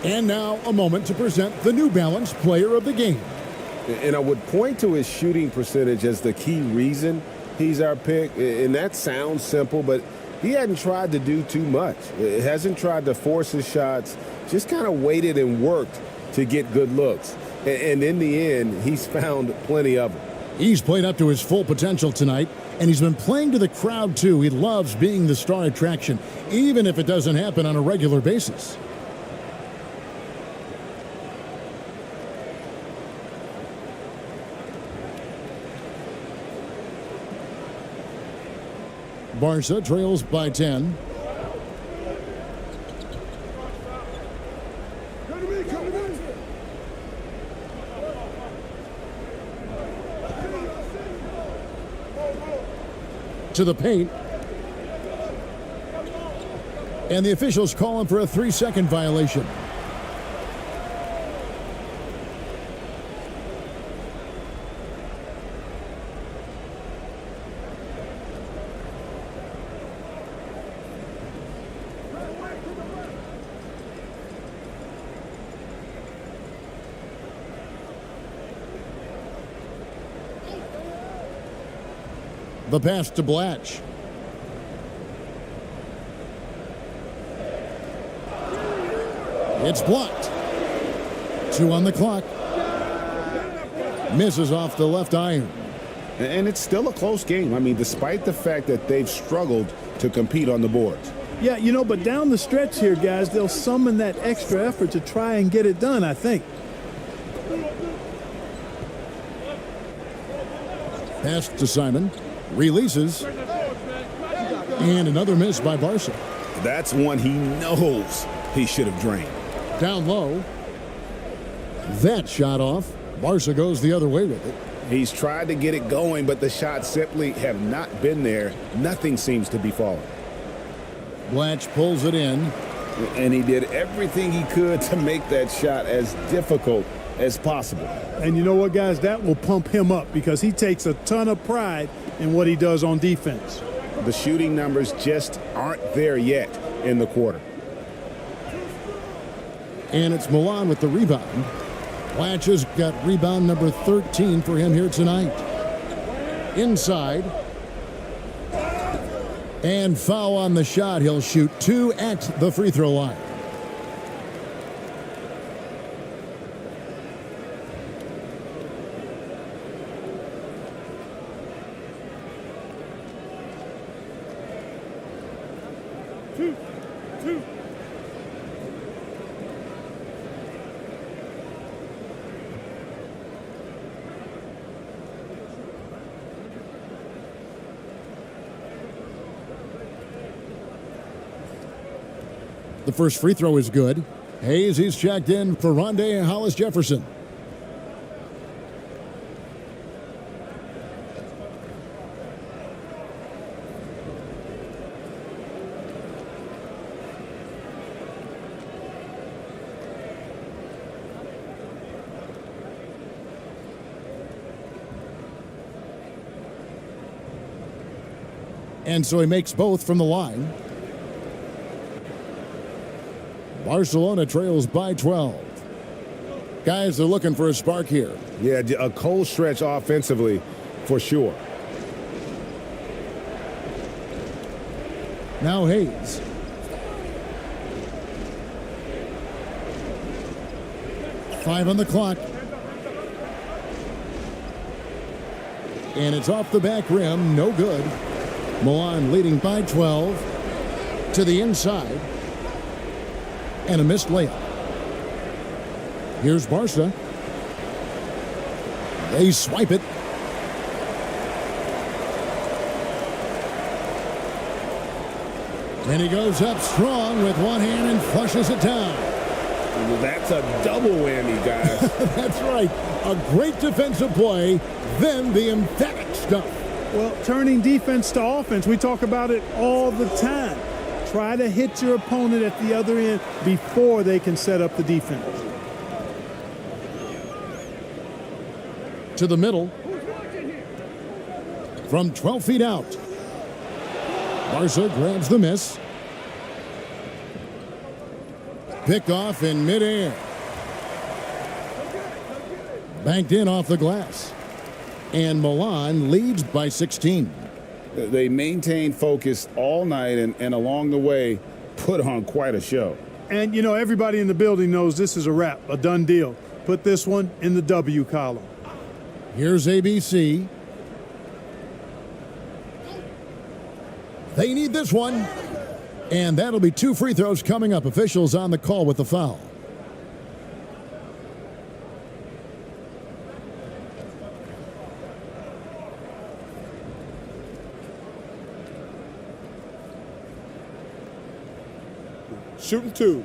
And now a moment to present the New Balance Player of the Game. And I would point to his shooting percentage as the key reason he's our pick. And that sounds simple, but he hadn't tried to do too much. He hasn't tried to force his shots, just kind of waited and worked to get good looks. And in the end, he's found plenty of them. He's played up to his full potential tonight, and he's been playing to the crowd, too. He loves being the star attraction, even if it doesn't happen on a regular basis. Barca trails by 10. To the paint. And the officials call him for a 3-second violation. The pass to Blatch. It's blocked. 2 on the clock. Misses off the left iron. And it's still a close game. I mean, despite the fact that they've struggled to compete on the boards. Yeah, you know, but down the stretch here, guys, they'll summon that extra effort to try and get it done, I think. Pass to Simon. Releases. And another miss by Barca. That's one he knows he should have drained. Down low. That shot off. Barca goes the other way with it. He's tried to get it going, but the shots simply have not been there. Nothing seems to be falling. Blatch pulls it in. And he did everything he could to make that shot as difficult as possible. And you know what, guys? That will pump him up because he takes a ton of pride in what he does on defense. The shooting numbers just aren't there yet in the quarter. And it's Milan with the rebound. Blatch has got rebound number 13 for him here tonight. Inside. And foul on the shot. He'll shoot 2 at the free throw line. The first free throw is good. Hayes, he's checked in for Rondé Hollis Jefferson. And so he makes both from the line. Barcelona trails by 12. Guys, they're looking for a spark here. Yeah, a cold stretch offensively for sure. Now Hayes. Five on the clock. And it's off the back rim, no good. Milan leading by 12 to the inside. And a missed layup. Here's Barca. They swipe it. And he goes up strong with one hand and flushes it down. That's a double whammy, guys. That's right. A great defensive play, then the emphatic stuff. Well, turning defense to offense, we talk about it all the time. Try to hit your opponent at the other end before they can set up the defense. To the middle. From 12 feet out. Barca grabs the miss. Picked off in midair. Banked in off the glass. And Milan leads by 16. They maintained focus all night and along the way put on quite a show. And, you know, everybody in the building knows this is a wrap, a done deal. Put this one in the W column. Here's ABC. They need this one. And that'll be 2 free throws coming up. Officials on the call with the foul. Shooting 2.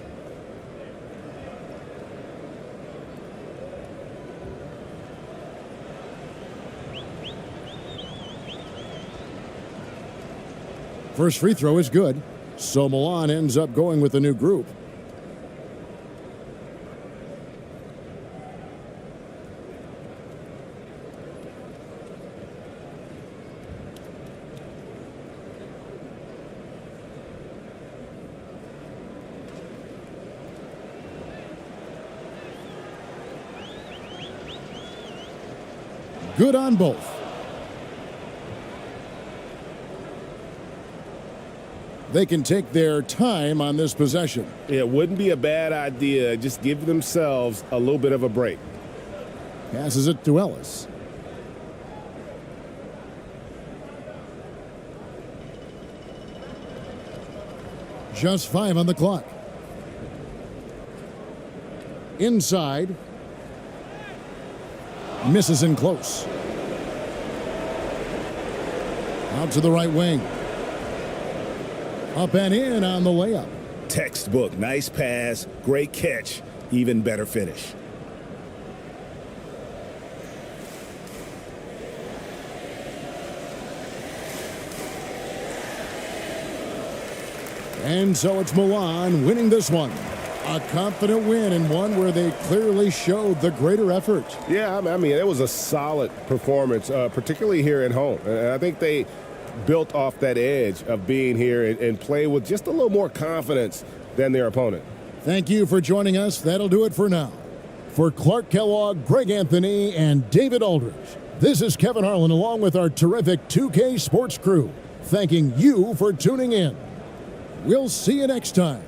First free throw is good. So Milan ends up going with a new group. Good on both. They can take their time on this possession. It wouldn't be a bad idea. Just give themselves a little bit of a break. Passes it to Ellis. Just 5 on the clock. Inside. Misses in close. Out to the right wing. Up and in on the layup. Textbook. Nice pass. Great catch. Even better finish. And so it's Milan winning this one. A confident win, and one where they clearly showed the greater effort. Yeah, I mean, it was a solid performance, particularly here at home. And I think they built off that edge of being here and play with just a little more confidence than their opponent. Thank you for joining us. That'll do it for now. For Clark Kellogg, Greg Anthony, and David Aldridge, this is Kevin Harlan along with our terrific 2K Sports crew, thanking you for tuning in. We'll see you next time.